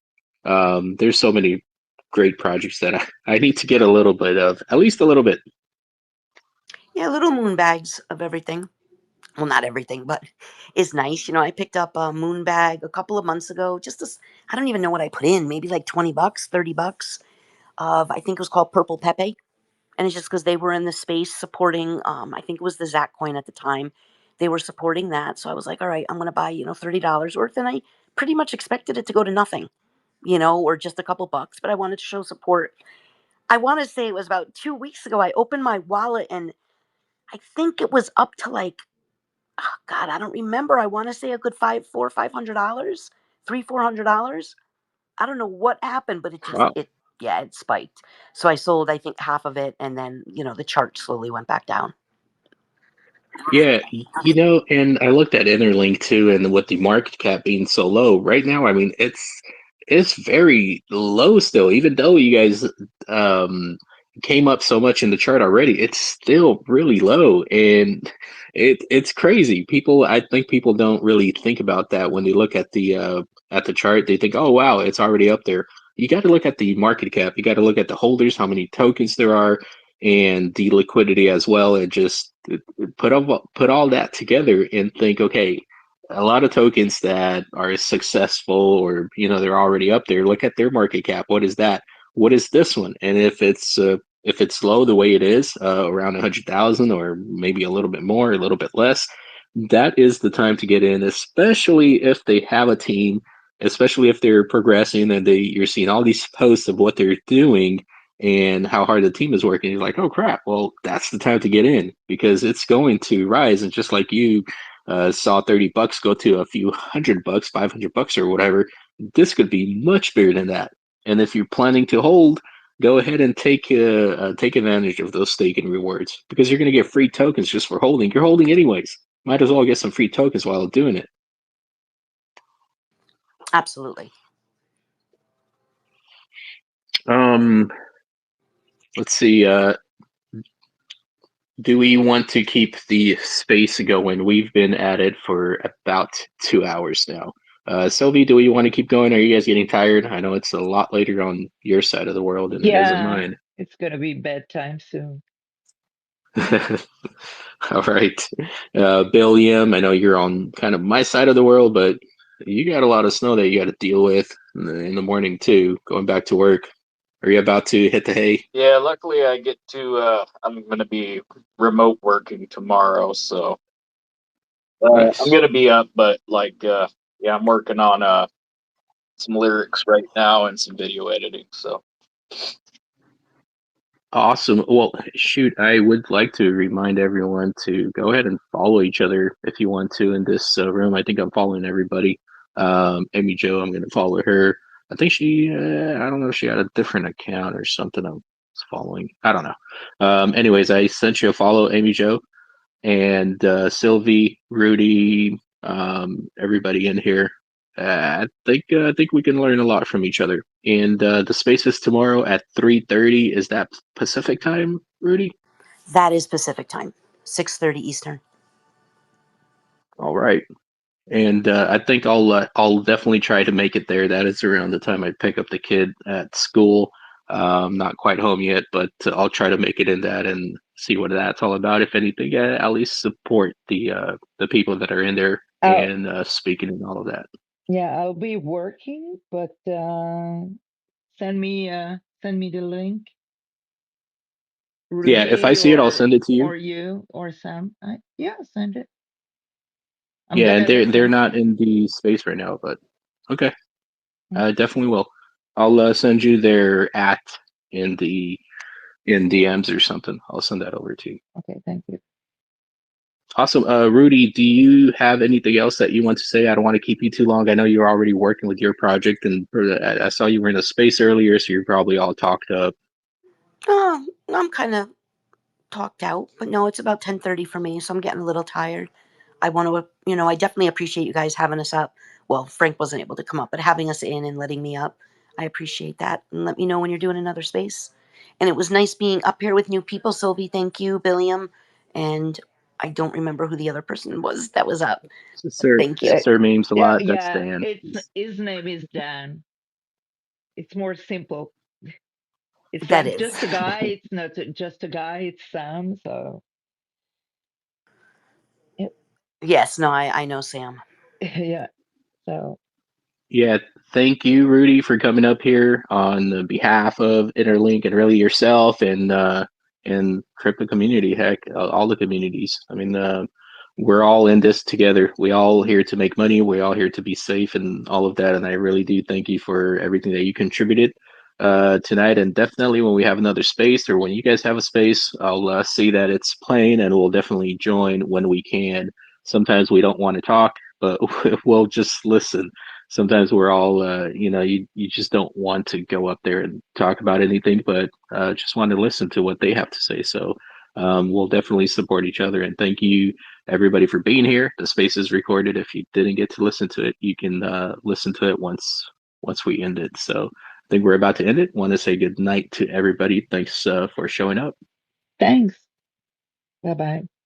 There's so many great projects that I need to get a little bit of, at least a little bit. Yeah, little moon bags of everything. Well, not everything, but is nice. I picked up a moon bag a couple of months ago. I don't even know what I put in. Maybe like $20, $30 of, I think it was called Purple Pepe. And it's just because they were in the space supporting, I think it was the Zach coin at the time. They were supporting that. So I was like, all right, I'm going to buy, $30 worth. And I pretty much expected it to go to nothing, or just a couple bucks, but I wanted to show support. I want to say it was about 2 weeks ago. I opened my wallet and I think it was up to like, oh God, I don't remember. I want to say a good $500, $400. I don't know what happened, but Wow. it spiked. So I sold, I think, half of it, and then the chart slowly went back down. Yeah, and I looked at Interlink too, and with the market cap being so low right now, I mean, it's very low still. Even though you guys um came up so much in the chart already, it's still really low, and it's crazy. I think people don't really think about that when they look at the chart. They think, oh wow, it's already up there. You got to look at the market cap. You got to look at the holders, how many tokens there are, and the liquidity as well, and just put all that together and think, okay, a lot of tokens that are successful, or they're already up there, look at their market cap. What is that? What is this one? And if it's low the way it is, around 100,000, or maybe a little bit more, a little bit less, that is the time to get in, especially if they have a team, especially if they're progressing, and you're seeing all these posts of what they're doing and how hard the team is working. You're like, oh crap, well, that's the time to get in, because it's going to rise. And just like you saw $30 go to a few $100, $500 or whatever, this could be much bigger than that. And if you're planning to hold, go ahead and take advantage of those staking rewards, because you're going to get free tokens just for holding. You're holding anyways. Might as well get some free tokens while doing it. Absolutely. Let's see. Do we want to keep the space going? We've been at it for about 2 hours now. Sylvie, do we want to keep going? Are you guys getting tired? I know it's a lot later on your side of the world than it is on Yeah, mine. it's gonna be bedtime soon. All right. Billiam, I know you're on kind of my side of the world, but you got a lot of snow that you got to deal with in the morning too, going back to work. Are you about to hit the hay? Yeah, luckily I get to. I'm going to be remote working tomorrow, so Nice. I'm going to be up. But yeah, I'm working on some lyrics right now and some video editing. So Awesome. Well, shoot, I would like to remind everyone to go ahead and follow each other if you want to in this room. I think I'm following everybody. Amy Jo, I'm going to follow her. I think I don't know if she had a different account or something I'm following. I don't know. Anyways, I sent you a follow, Amy Jo, and Sylvie, Rudy, everybody in here. I think we can learn a lot from each other. And the space is tomorrow at 3:30. Is that Pacific time, Rudy? That is Pacific time, 6:30 Eastern. All right. And I think I'll definitely try to make it there. That is around the time I pick up the kid at school. Not quite home yet, but I'll try to make it in that and see what that's all about. If anything, at least support the people that are in there Oh, and speaking and all of that. yeah, I'll be working, but send me the link, Yeah, if I Rudy, see it, I'll send it to you. or you or Sam. Yeah, send it. I'm Yeah, and gonna they're listen. not in the space right now, but okay, Mm, I definitely will. I'll send you their in the in DMs or something. I'll send that over to you. Okay, thank you. Awesome. Rudy, do you have anything else that you want to say? I don't want to keep you too long. I know you're already working with your project, and I saw you were in a space earlier, so you're probably all talked up. Oh, I'm kind of talked out, but no, it's about 10:30 for me, so I'm getting a little tired. I want to, I definitely appreciate you guys having us up. Well, Frank wasn't able to come up, but having us in and letting me up, I appreciate that. And let me know when you're doing another space. And it was nice being up here with new people. Sylvie, thank you, Billiam, and I don't remember who the other person was that was up. Sir, Thank you. sir memes a lot. That's Yeah, Dan. his name is Dan. It's more simple. It's That like is. just a guy. It's not just a guy. It's Sam. So, yep. Yes, no, I know Sam. Yeah. So, Yeah, thank you, Rudy, for coming up here on the behalf of Interlink and really yourself and crypto community. Heck, all the communities. I mean, we're all in this together. We all here to make money. We're all here to be safe and all of that. And I really do thank you for everything that you contributed tonight. And definitely, when we have another space or when you guys have a space, I'll see that it's playing, and we'll definitely join when we can. Sometimes we don't want to talk, but we'll just listen. Sometimes we're all you just don't want to go up there and talk about anything, but just want to listen to what they have to say. So we'll definitely support each other, and thank you everybody for being here. The space is recorded. If you didn't get to listen to it, you can listen to it once we end it. So I think we're about to end it. Want to say good night to everybody. Thanks for showing up. thanks. Bye bye.